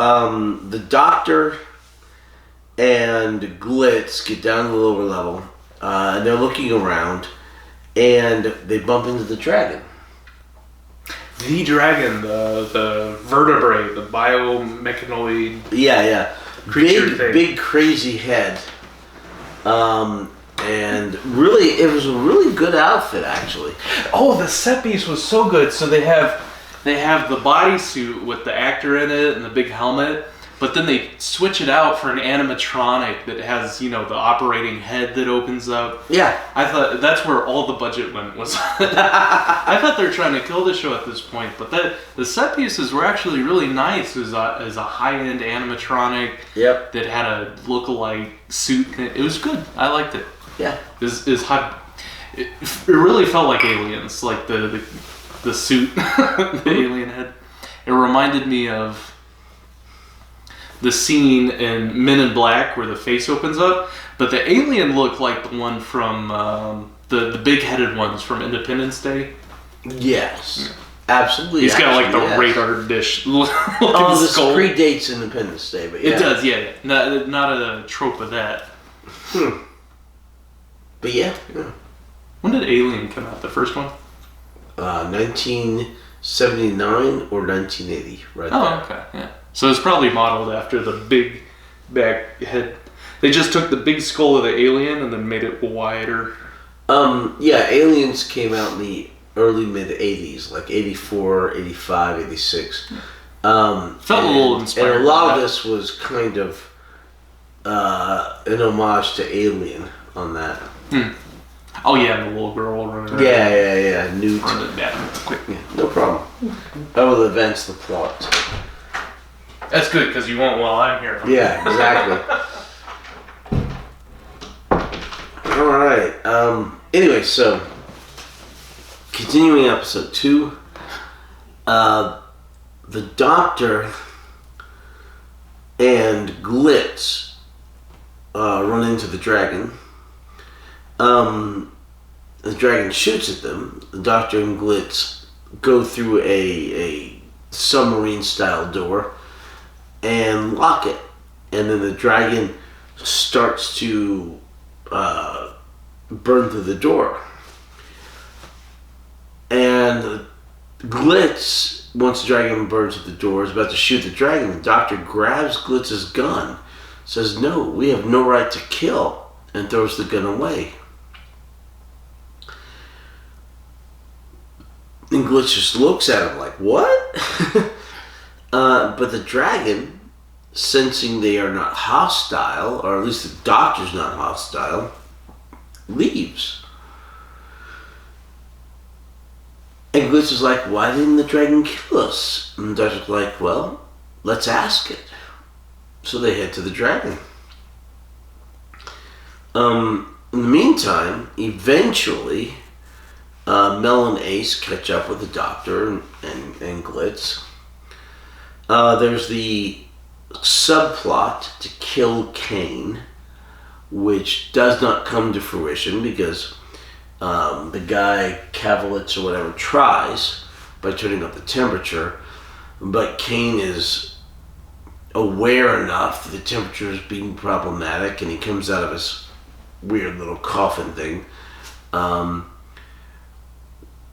the Doctor and Glitz get down to the lower level, and they're looking around, and they bump into the dragon. The dragon, the vertebrae, the biomechanoid. Yeah. Creature thing. Big crazy head. And really, it was a really good outfit, actually. Oh, the set piece was so good. So they have the bodysuit with the actor in it and the big helmet, but then they switch it out for an animatronic that has, the operating head that opens up. Yeah. I thought that's where all the budget went was. I thought they were trying to kill the show at this point, but the set pieces were actually really nice. It was a high-end animatronic that had a look-alike suit. It was good. I liked it. Yeah. It really felt like aliens, like the suit, the alien head. It reminded me of the scene in Men in Black where the face opens up, but the alien looked like the one from the big-headed ones from Independence Day. Yes, absolutely. He's got like the radar dish looking this skull. predates Independence Day, but yeah. It does, yeah. Not a trope of that. But yeah. When did Alien come out? The first one? 1979 or 1980, right there. Oh, okay, yeah. So it's probably modeled after the big back head. They just took the big skull of the alien and then made it wider. Yeah, Aliens came out in the early mid-80s, like 84, 85, 86. Felt a little inspired. And a lot of this was kind of an homage to Alien on that. Oh yeah, and the little girl running around. Yeah. Newt. Running back. Quick. Yeah, no problem. I will advance the plot. That's good, because you won't while I'm here. Yeah, exactly. Alright. Anyway, so continuing episode 2, the Doctor and Glitz run into the dragon. The dragon shoots at them. The Doctor and Glitz go through a submarine-style door and lock it. And then the dragon starts to burn through the door. And Glitz, once the dragon burns through the door, is about to shoot the dragon. The Doctor grabs Glitz's gun, says, "No, we have no right to kill," and throws the gun away. And Glitz just looks at him like, "What?" But the dragon, sensing they are not hostile, or at least the Doctor's not hostile, leaves. And Glitz is like, "Why didn't the dragon kill us?" And the Doctor's like, "Well, let's ask it." So they head to the dragon. In the meantime, eventually, Mel and Ace catch up with the Doctor and Glitz. There's the subplot to kill Kane, which does not come to fruition because the guy, Cavalitz or whatever, tries by turning up the temperature, but Kane is aware enough that the temperature is being problematic, and he comes out of his weird little coffin thing,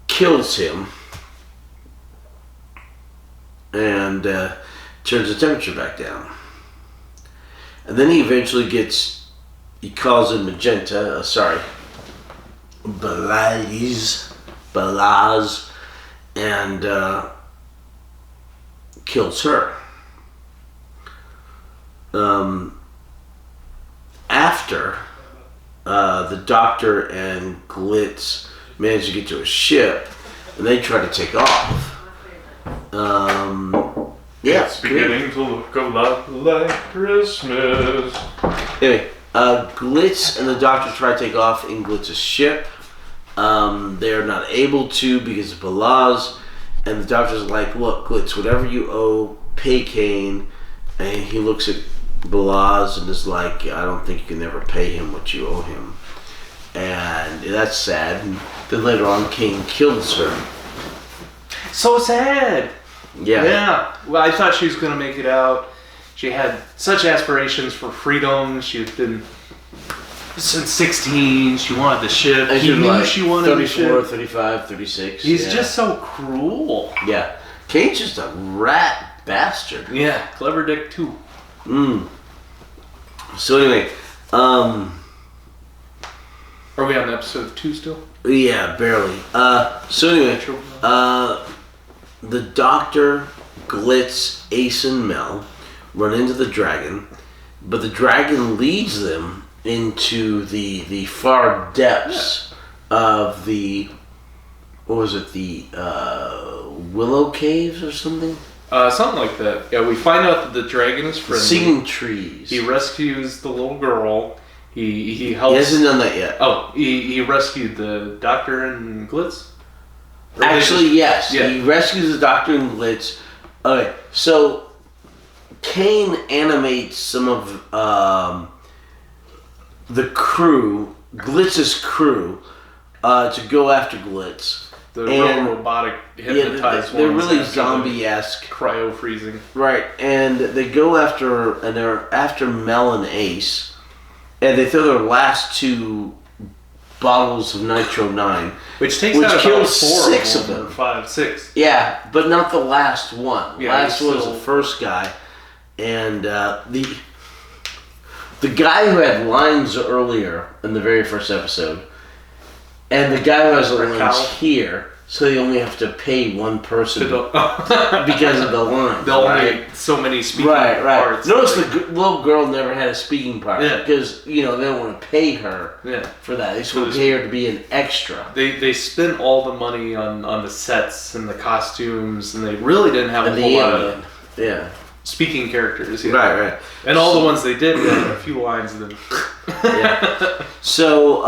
kills him, and turns the temperature back down. And then he eventually he calls in Balaz, and kills her. After the Doctor and Glitz manage to get to a ship, and they try to take off. It's beginning to look a lot like Christmas. Anyway, Glitz and the Doctor try to take off in Glitz's ship. They're not able to because of Balaz, and the Doctor's like, "Look, Glitz, whatever you owe, pay Kane." And he looks at Balaz and is like, "I don't think you can ever pay him what you owe him." And that's sad. And then later on, Kane kills her. So sad. Yeah. Yeah. Well, I thought she was going to make it out. She had such aspirations for freedom. She had been since 16. She wanted the ship. And He knew like she wanted 34, the ship. 35, 36. He's just so cruel. Yeah. Kane's just a rat bastard. Yeah. Clever dick too. So anyway, Are we on episode 2 still? yeah, barely. So anyway, the Doctor, Glitz, Ace, and Mel run into the dragon, but the dragon leads them into the far depths of the, what was it, the Willow Caves or something? Something like that. Yeah, we find out that the dragon is friendly. Singing trees. He rescues the little girl. He helps. He hasn't done that yet. Oh, he rescued the Doctor and Glitz? Actually, yes. Yeah. He rescues the Doctor and Glitz. Okay, so Kane animates some of the crew, Glitz's crew, to go after Glitz. The real robotic hypnotized they're ones really after the zombie-esque. cryo freezing. Right, and they go after, and they're after Mel and Ace, and they throw their last 2 bottles of Nitro 9. Which takes Which out kills about 4 6 of them. or 5, 6. Yeah, but not the last one. Yeah, last one was still- the first guy, and the guy who had lines earlier in the very first episode, and the guy who has the lines here, so they only have to pay one person because of the lines. They'll right? only so many speaking Right. parts. Notice the little girl never had a speaking part because they don't want to pay her for that. They just want to pay her to be an extra. They spent all the money on the sets and the costumes, and they really didn't have a whole lot of speaking characters. Right. And all the ones they did had a few lines of them. So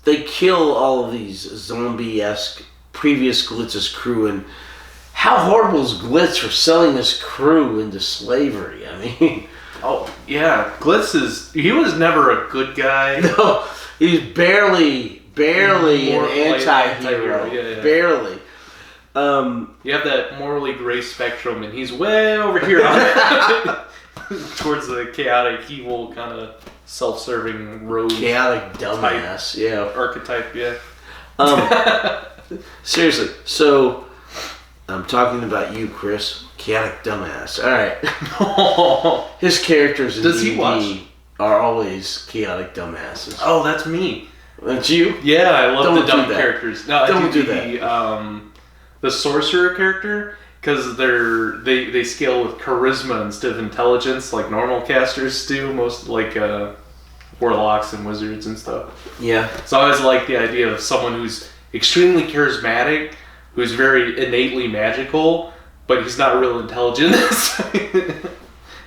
they kill all of these zombie-esque previous Glitz's crew, and how horrible is Glitz for selling his crew into slavery? I mean, oh yeah, he was never a good guy. No, he's barely an anti-hero. Yeah. Barely. You have that morally gray spectrum, and he's way over here towards the chaotic, evil, kind of self-serving rogue. Chaotic dumbass, yeah. Archetype, yeah. Seriously, so I'm talking about you, Chris. Chaotic dumbass. All right. His characters in D&D are always chaotic dumbasses. Oh, that's me. That's you? Yeah, I love the dumb characters. No, Don't do that. The sorcerer character, because they scale with charisma instead of intelligence, like normal casters do. Most like warlocks and wizards and stuff. Yeah. So I always like the idea of someone who's extremely charismatic, who's very innately magical, but he's not real intelligent.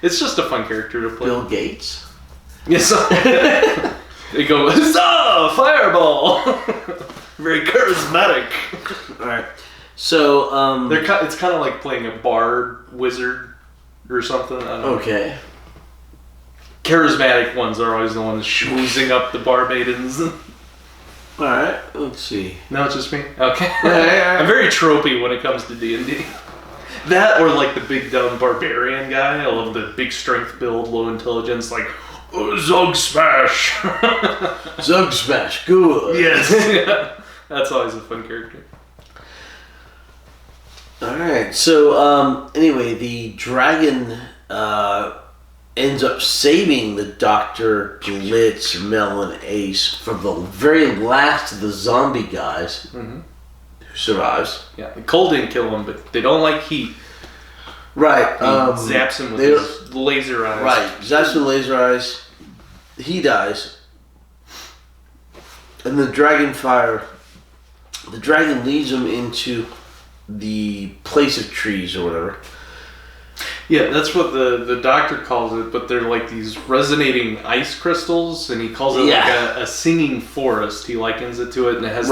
It's just a fun character to play. Bill Gates. Yes. They go, huzzah, fireball. Very charismatic. All right. So it's kind of like playing a bard wizard or something. I don't know. Okay. Charismatic ones are always the ones schmoozing up the bar maidens. All right. Let's see. No, it's just me. Okay. Yeah. I'm very tropey when it comes to D&D. That or like the big dumb barbarian guy. I love the big strength build, low intelligence, like Zug Smash. Zug Smash, good. Yes. Yeah. That's always a fun character. Alright, so anyway, the dragon ends up saving the Dr. Glitz, Mel, and Ace from the very last of the zombie guys who survives. Yeah, the cold didn't kill him, but they don't like heat. Right. He zaps him with his laser eyes. Right, zaps him with laser eyes. He dies. And the Dragonfire, the dragon leads him into the place of trees or whatever. Yeah, that's what the doctor calls it, but they're like these resonating ice crystals, and he calls it like a singing forest. He likens it to it, and it has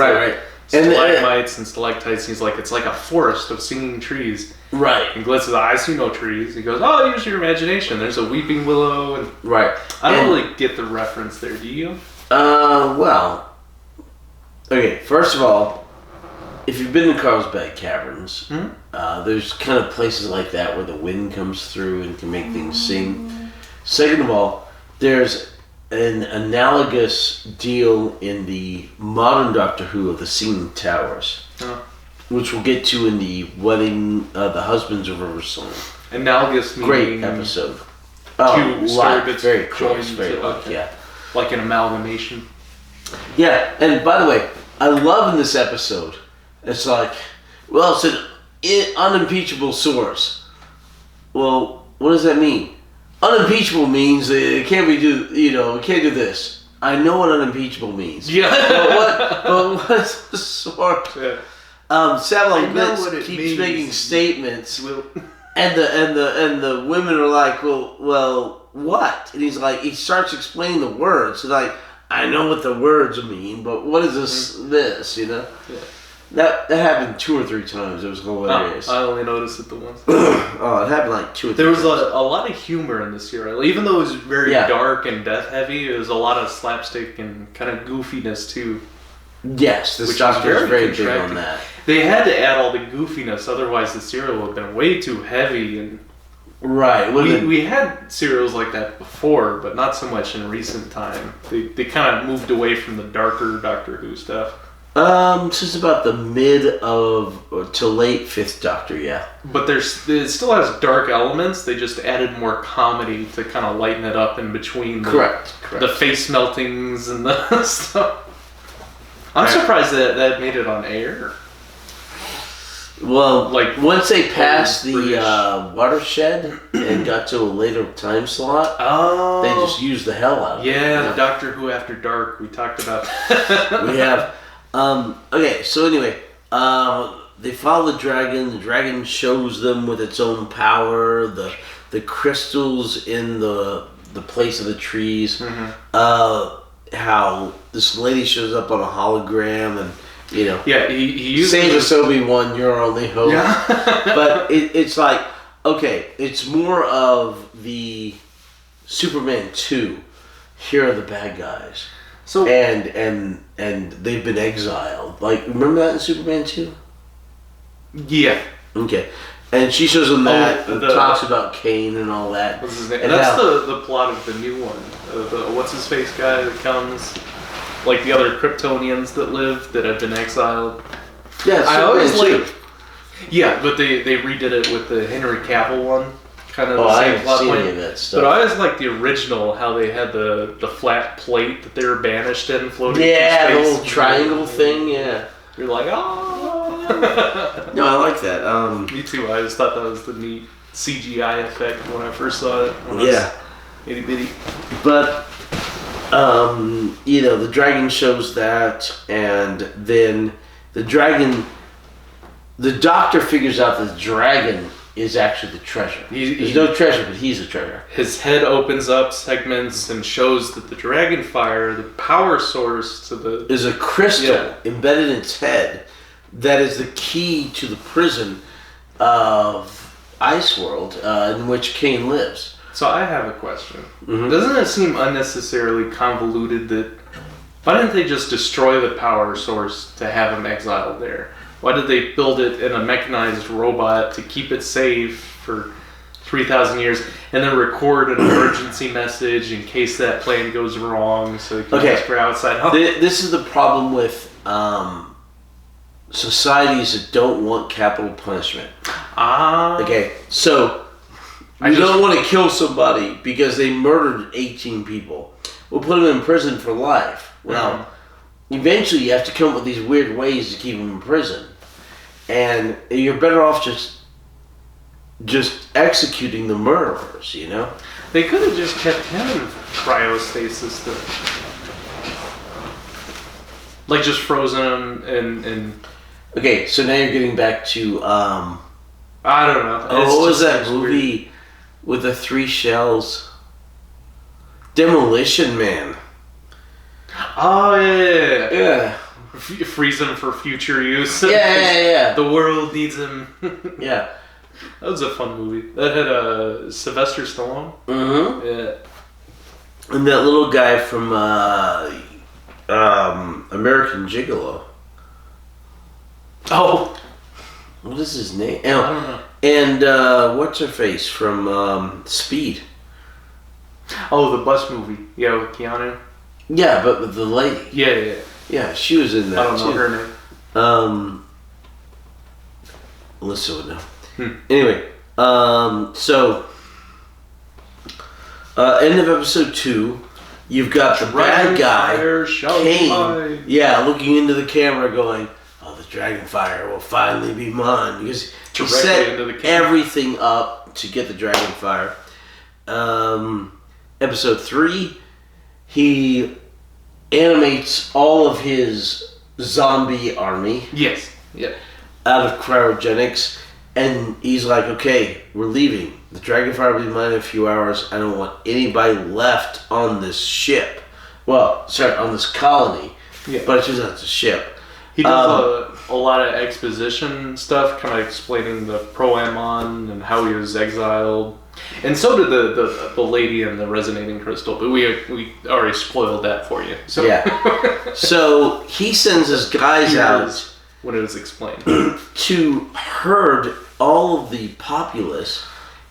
stalagmites and stalactites. He's like, it's like a forest of singing trees. Right. And Glitz says, I see no trees. He goes, oh, use your imagination. There's a weeping willow. And right. I don't really get the reference there, do you? Well, okay, first of all, if you've been to Carlsbad Caverns, there's kind of places like that where the wind comes through and can make things sing. Second of all, there's an analogous deal in the modern Doctor Who of the Singing Towers, which we'll get to in the Wedding, the Husbands of River Song. Analogous meaning... Great episode. Very close, yeah. Like an amalgamation. Yeah, and by the way, I love in this episode, it's like, well, it's an unimpeachable source. Well, what does that mean? Unimpeachable means it can't be it can't do this. I know what unimpeachable means. Yeah. but what's the source? Yeah. Savile Glitz keeps making statements, and the women are like, well, what? And he's like, he starts explaining the words, and like, I know what the words mean, but what is this, you know? Yeah. That happened 2 or 3 times. It was hilarious. I only noticed it the once. It happened like 2 or 3 times. There was a lot of humor in this serial. Even though it was very dark and death heavy, it was a lot of slapstick and kind of goofiness too. Yes, this Doctor is very big on that. They had to add all the goofiness, otherwise the serial would have been way too heavy. And right. We had serials like that before, but not so much in recent time. They kind of moved away from the darker Doctor Who stuff. Since about the mid to late 5th Doctor, yeah. But it still has dark elements. They just added more comedy to kind of lighten it up in between. Correct. The face meltings and the stuff. I'm surprised that made it on air. Well, like once they passed the watershed and got to a later time slot, they just used the hell out of it. Yeah, Doctor Who After Dark. We talked about. We have. Okay, so anyway, they follow the dragon. The dragon shows them with its own power. The crystals in the place of the trees. how this lady shows up on a hologram and, you know, yeah, he used save us, Obi-Wan, your only hope. Yeah. But it's like, okay, it's more of the Superman 2. Here are the bad guys. So and they've been exiled. Like, remember that in Superman 2? Yeah. Okay. And she shows them that and the talks about Kane and all that. What's his name? And that's how, the plot of the new one. The what's his face guy that comes, like the other Kryptonians that live that have been exiled. yeah, I always Superman like. Yeah, but they redid it with the Henry Cavill one, kind of Oh, the I same haven't plot seen point. any of that stuff. But I always liked the original, how they had the flat plate that they were banished in, floating Yeah, through the space. little triangle thing, yeah. You're like, oh. No, I like that. Me too. I just thought that was the neat CGI effect when I first saw it. When I was Yeah. itty bitty. But, you know, the dragon shows that, and then the doctor figures out that the dragon is actually the treasure. There's no treasure, but he's a treasure. His head opens up segments and shows that the Dragonfire, the power source to the... Is a crystal embedded in its head that is the key to the prison of Iceworld, in which Kane lives. So I have a question. Mm-hmm. Doesn't it seem unnecessarily convoluted that... Why didn't they just destroy the power source to have him exiled there? Why did they build it in a mechanized robot to keep it safe for 3,000 years and then record an emergency message in case that plane goes wrong so it can whisper outside? Oh. This is the problem with societies that don't want capital punishment. Okay, so we don't want to kill somebody because they murdered 18 people. We'll put them in prison for life. Well, eventually you have to come up with these weird ways to keep them in prison. And you're better off just executing the murderers, you know? They could have just kept him in cryostasis, like just frozen him and... Okay, so now you're getting back to... I don't know. what was that movie with the 3 shells? Demolition Man. Oh, yeah. Yeah. Freeze him for future use. Yeah. The world needs him. Yeah. That was a fun movie. That had Sylvester Stallone. Mm-hmm. Yeah. And that little guy from American Gigolo. Oh. What is his name? I don't know. And what's her face from Speed? Oh, the bus movie. Yeah, with Keanu. Yeah, but with the lady. Yeah. Yeah, she was in that I don't know too. her name. Alyssa would know. Anyway, so end of episode 2, you've got the bad guy, Kane, looking into the camera going, "Oh, the Dragonfire will finally be mine," because he set everything up to get the Dragonfire. Episode 3, he animates all of his zombie army. Yes. Yeah. Out of cryogenics, and he's like, "Okay, we're leaving. The Dragonfire will be mine in a few hours. I don't want anybody left on this ship. Well, sorry, on this colony." Yeah. But it turns out it's a ship. He does a lot of exposition stuff, kind of explaining the Pro-Amon and how he was exiled. And so did the lady in the resonating crystal, but we already spoiled that for you. So. Yeah. So he sends his guys out when it was explained to herd all of the populace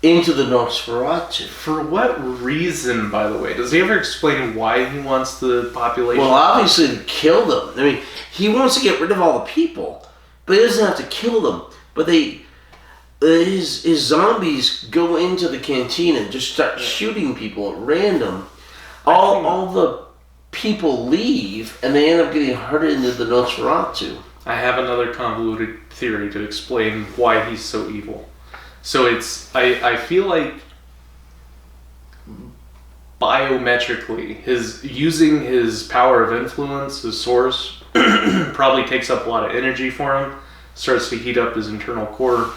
into the Nosferatu. For what reason, by the way? Does he ever explain why he wants the population? Well, obviously to kill them. I mean, he wants to get rid of all the people, but he doesn't have to kill them. But his zombies go into the canteen and just start shooting people at random. All the people leave, and they end up getting herded into the Nosferatu. I have another convoluted theory to explain why he's so evil. So I feel like biometrically, using his power of influence, his source, probably takes up a lot of energy for him, starts to heat up his internal core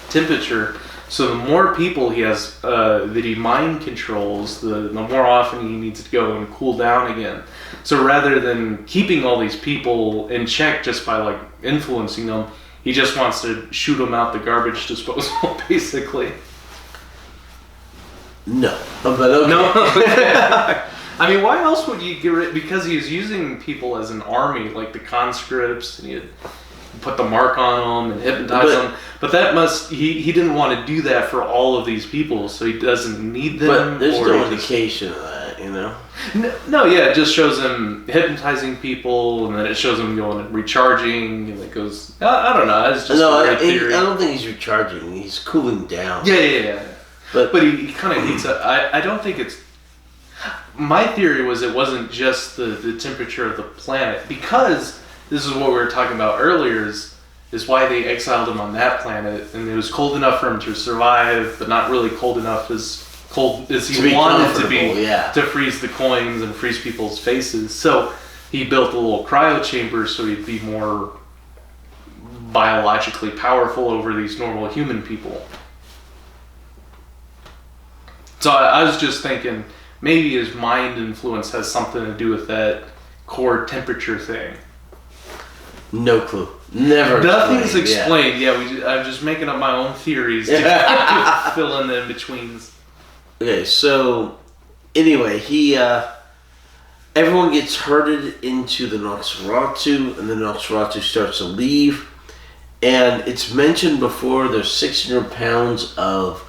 temperature. So the more people he has that he mind controls, the more often he needs to go and cool down again. So rather than keeping all these people in check just by like influencing them, he just wants to shoot them out the garbage disposal, basically. No, but okay. No. I mean, why else would you get rid? Because he was using people as an army, like the conscripts, and he'd put the mark on them and hypnotize them. But that he didn't want to do that for all of these people, so he doesn't need them. But there's no indication of that, you know? No, yeah, it just shows him hypnotizing people, and then it shows him going and recharging, and it goes, I don't know, it's just a theory. I don't think he's recharging, he's cooling down. Yeah. But he kind of heats up. I don't think it's... My theory was it wasn't just the temperature of the planet, because this is what we were talking about earlier, is why they exiled him on that planet, and it was cold enough for him to survive, but not really cold enough as cold as he wanted to be, to freeze the coins and freeze people's faces. So he built a little cryo chamber so he'd be more biologically powerful over these normal human people. So I was just thinking maybe his mind influence has something to do with that core temperature thing. No clue. Never. Nothing's explained. Yeah, I'm just making up my own theories to fill in the in-betweens. Okay, so anyway, everyone gets herded into the Nosferatu, and the Nosferatu starts to leave. And it's mentioned before there's 600 pounds of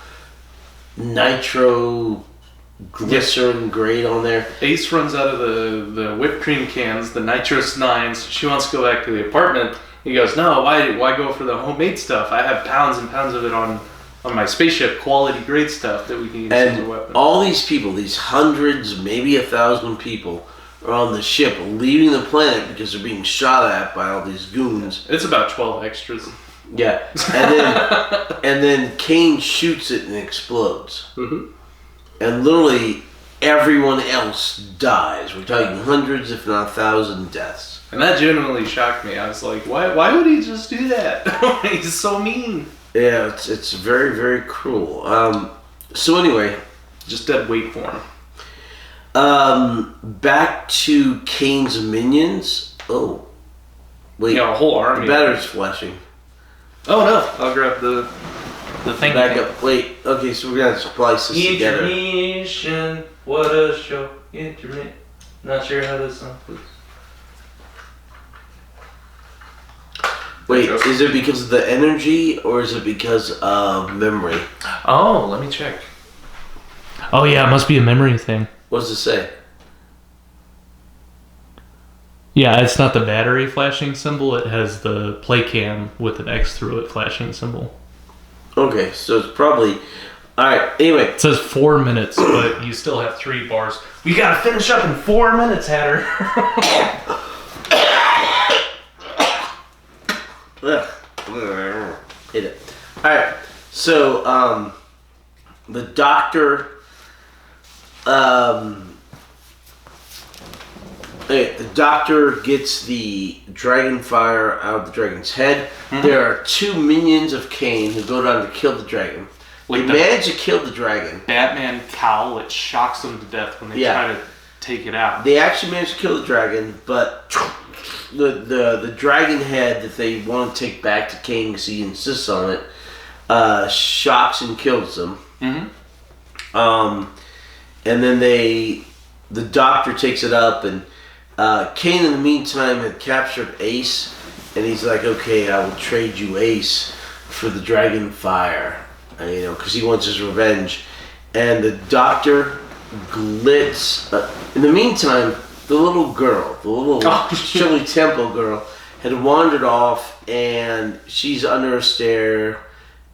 nitroglycerin grade on there. Ace runs out of the whipped cream cans, the nitrous 9s. She wants to go back to the apartment. He goes, no, why go for the homemade stuff? I have pounds and pounds of it on my spaceship, quality grade stuff that we can use as a weapon. All these people, these hundreds, maybe 1,000 people, are on the ship leaving the planet because they're being shot at by all these goons. It's about 12 extras. Yeah, and then Kane shoots it and it explodes. Mm-hmm. And literally everyone else dies. We're talking hundreds, if not 1,000 deaths. And that genuinely shocked me. I was like, why would he just do that? He's so mean. Yeah, it's very, very cruel. So anyway, just dead weight for him. Back to Kane's minions. Oh, wait. Yeah, a whole army. The battery's flashing. Oh no! I'll grab the thing. Back up. Wait. Okay, so we're gonna splice this together. Intermission. What a show. Intermission. Not sure how this song goes. Wait, is it because of the energy or is it because of memory? Oh, let me check. Oh yeah, it must be a memory thing. What does it say? Yeah, it's not the battery flashing symbol. It has the play cam with an X through it flashing symbol. Okay, so it's probably... Alright, anyway. It says 4 minutes, but you still have 3 bars. We gotta finish up in 4 minutes, Hatter. Hit it. Alright, so, the doctor... the doctor gets the Dragonfire out of the dragon's head. Mm-hmm. There are 2 minions of Kane who go down to kill the dragon. They manage to kill the dragon. Batman cowl, it shocks them to death when they try to take it out. They actually manage to kill the dragon, but the dragon head that they want to take back to Kane because he insists on it, shocks and kills them. Mm-hmm. And then the doctor takes it up, and Kane in the meantime had captured Ace, and he's like, okay, I will trade you Ace for the Dragonfire, because he wants his revenge. And the doctor glitz. In the meantime, the little girl, the little Shirley Temple girl, had wandered off, and she's under a stair,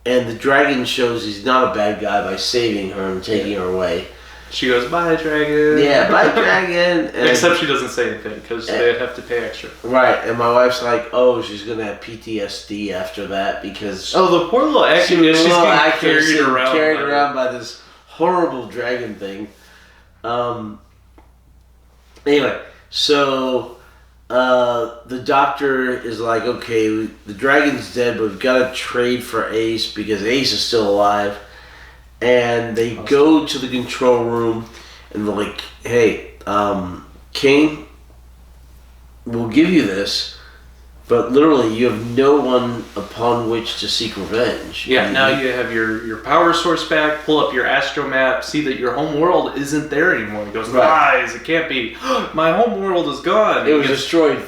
and the dragon shows he's not a bad guy by saving her and taking her away. She goes, bye, dragon. Yeah, bye, dragon. And except she doesn't say anything because they have to pay extra. Right, and my wife's like, oh, she's going to have PTSD after that because... Oh, the poor little actor, she's getting carried around by this horrible dragon thing. Anyway, so the doctor is like, okay, the dragon's dead, but we've got to trade for Ace because Ace is still alive. And they go to the control room, and they're like, hey, King, we'll give you this, but literally you have no one upon which to seek revenge. Yeah, now you have your power source back, pull up your astromap, see that your home world isn't there anymore. He goes, lies, it can't be. My home world is gone. It was destroyed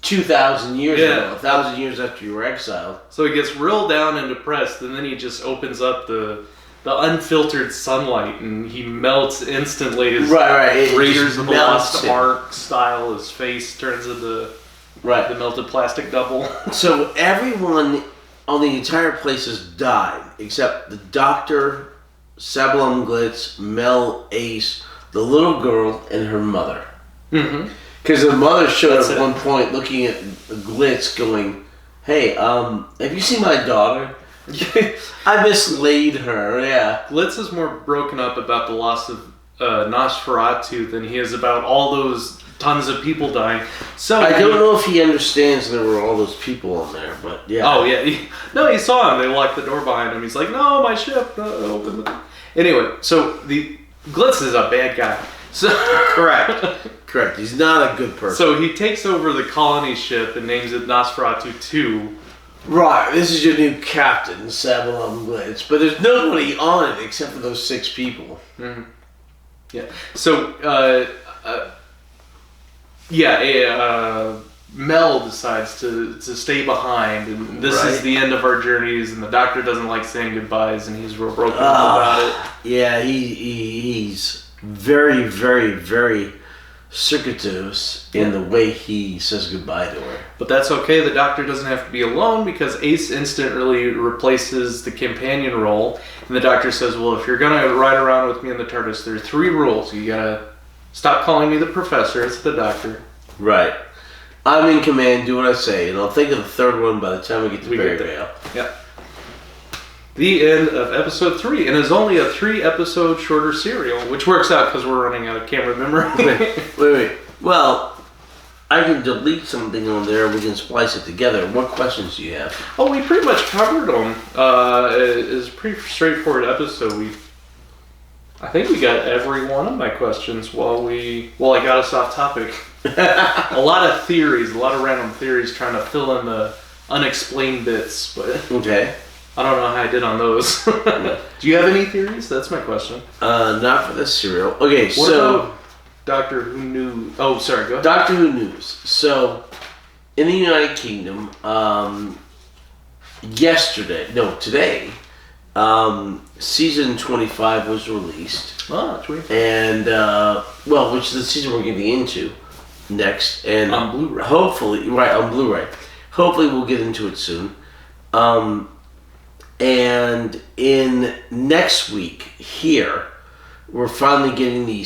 2,000 years ago, 1,000 years after you were exiled. So he gets real down and depressed, and then he just opens up the unfiltered sunlight, and he melts instantly. His Raiders of the Lost Ark style, his face turns into the melted plastic double. So everyone on the entire place has died, except the doctor, Sablon Glitz, Mel, Ace, the little girl, and her mother. Because the mother showed up at one point looking at Glitz going, hey, have you seen my daughter? I mislaid her, Glitz is more broken up about the loss of Nosferatu than he is about all those tons of people dying. So I don't know if he understands there were all those people on there, but yeah. Oh, yeah. He saw him. They locked the door behind him. He's like, no, my ship. Open the... Anyway, so the Glitz is a bad guy. So Correct. He's not a good person. So he takes over the colony ship and names it Nosferatu 2. Right, this is your new captain, Sablon Glitz, but there's nobody on it except for those 6 people. Yeah. So, Mel decides to stay behind, and this is the end of our journeys, and the doctor doesn't like saying goodbyes, and he's real broken up about it. Yeah, he's very, very, very circuitous in the way he says goodbye to her. But that's okay, the doctor doesn't have to be alone because Ace instantly replaces the companion role, and the doctor says, well, if you're gonna ride around with me in the TARDIS, there are 3 rules. You gotta stop calling me the professor, it's the doctor. Right. I'm in command, do what I say, and I'll think of the 3rd one by the time we get to Berry Vale. Yeah. The end of episode 3, and is only a 3-episode shorter serial, which works out because we're running out of camera memory. Wait. Well, I can delete something on there. We can splice it together. What questions do you have? Oh, we pretty much covered them. It's a pretty straightforward episode. I think we got every one of my questions while I got us off topic. A lot of theories, a lot of random theories trying to fill in the unexplained bits. But okay. I don't know how I did on those. Do you have any theories? That's my question. Not for this serial. Okay, what about Doctor Who News? Oh, sorry, go ahead. Doctor Who News. So, in the United Kingdom, today, season 25 was released. Ah, tweet. And, which is the season we're getting into next. And on Blu-ray. Hopefully, on Blu-ray. Hopefully we'll get into it soon. And in next week here, we're finally getting the